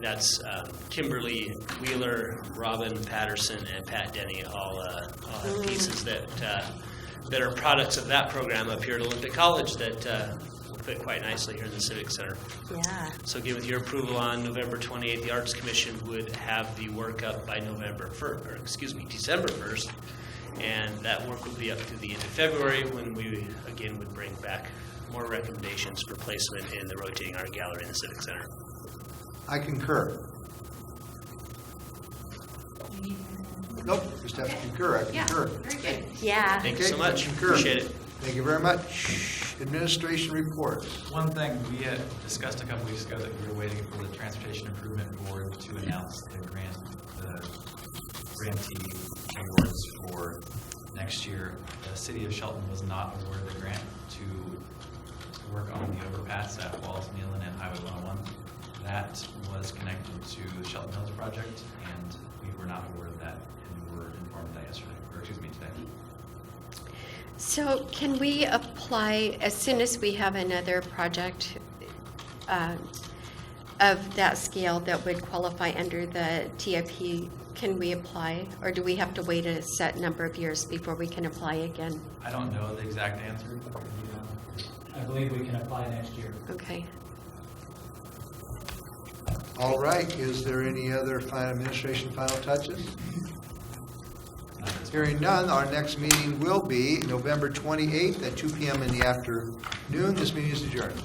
That's Kimberly Wheeler, Robin Patterson, and Pat Denny all have pieces that are products of that program up here at Olympic College that will fit quite nicely here in the Civic Center. Yeah. So again, with your approval on November 28th, the Arts Commission would have the work up by December 1st. And that work would be up to the end of February when we, again, would bring back more recommendations for placement in the rotating art gallery in the Civic Center. I concur. Nope, just have to concur. I Yeah, concur. very good. Yeah. Thank you Okay, so much. concur. Appreciate it. Thank you very much. Administration reports. One thing, we had discussed a couple weeks ago that we were waiting for the Transportation Improvement Board to announce the grantee awards for next year. The city of Shelton was not awarded the grant to work on the overpass at Walls, Nealon, and Highway 101. That was connected to the Shelton Hills project, and we were not awarded that, and we were informed of that yesterday, or excuse me, today. So can we apply, as soon as we have another project of that scale that would qualify under the TIP, can we apply? Or do we have to wait a set number of years before we can apply again? I don't know the exact answer. I believe we can apply next year. Okay. All right, is there any other administration final touches? Hearing none, our next meeting will be November 28th at 2 p.m. in the afternoon. This meeting is adjourned.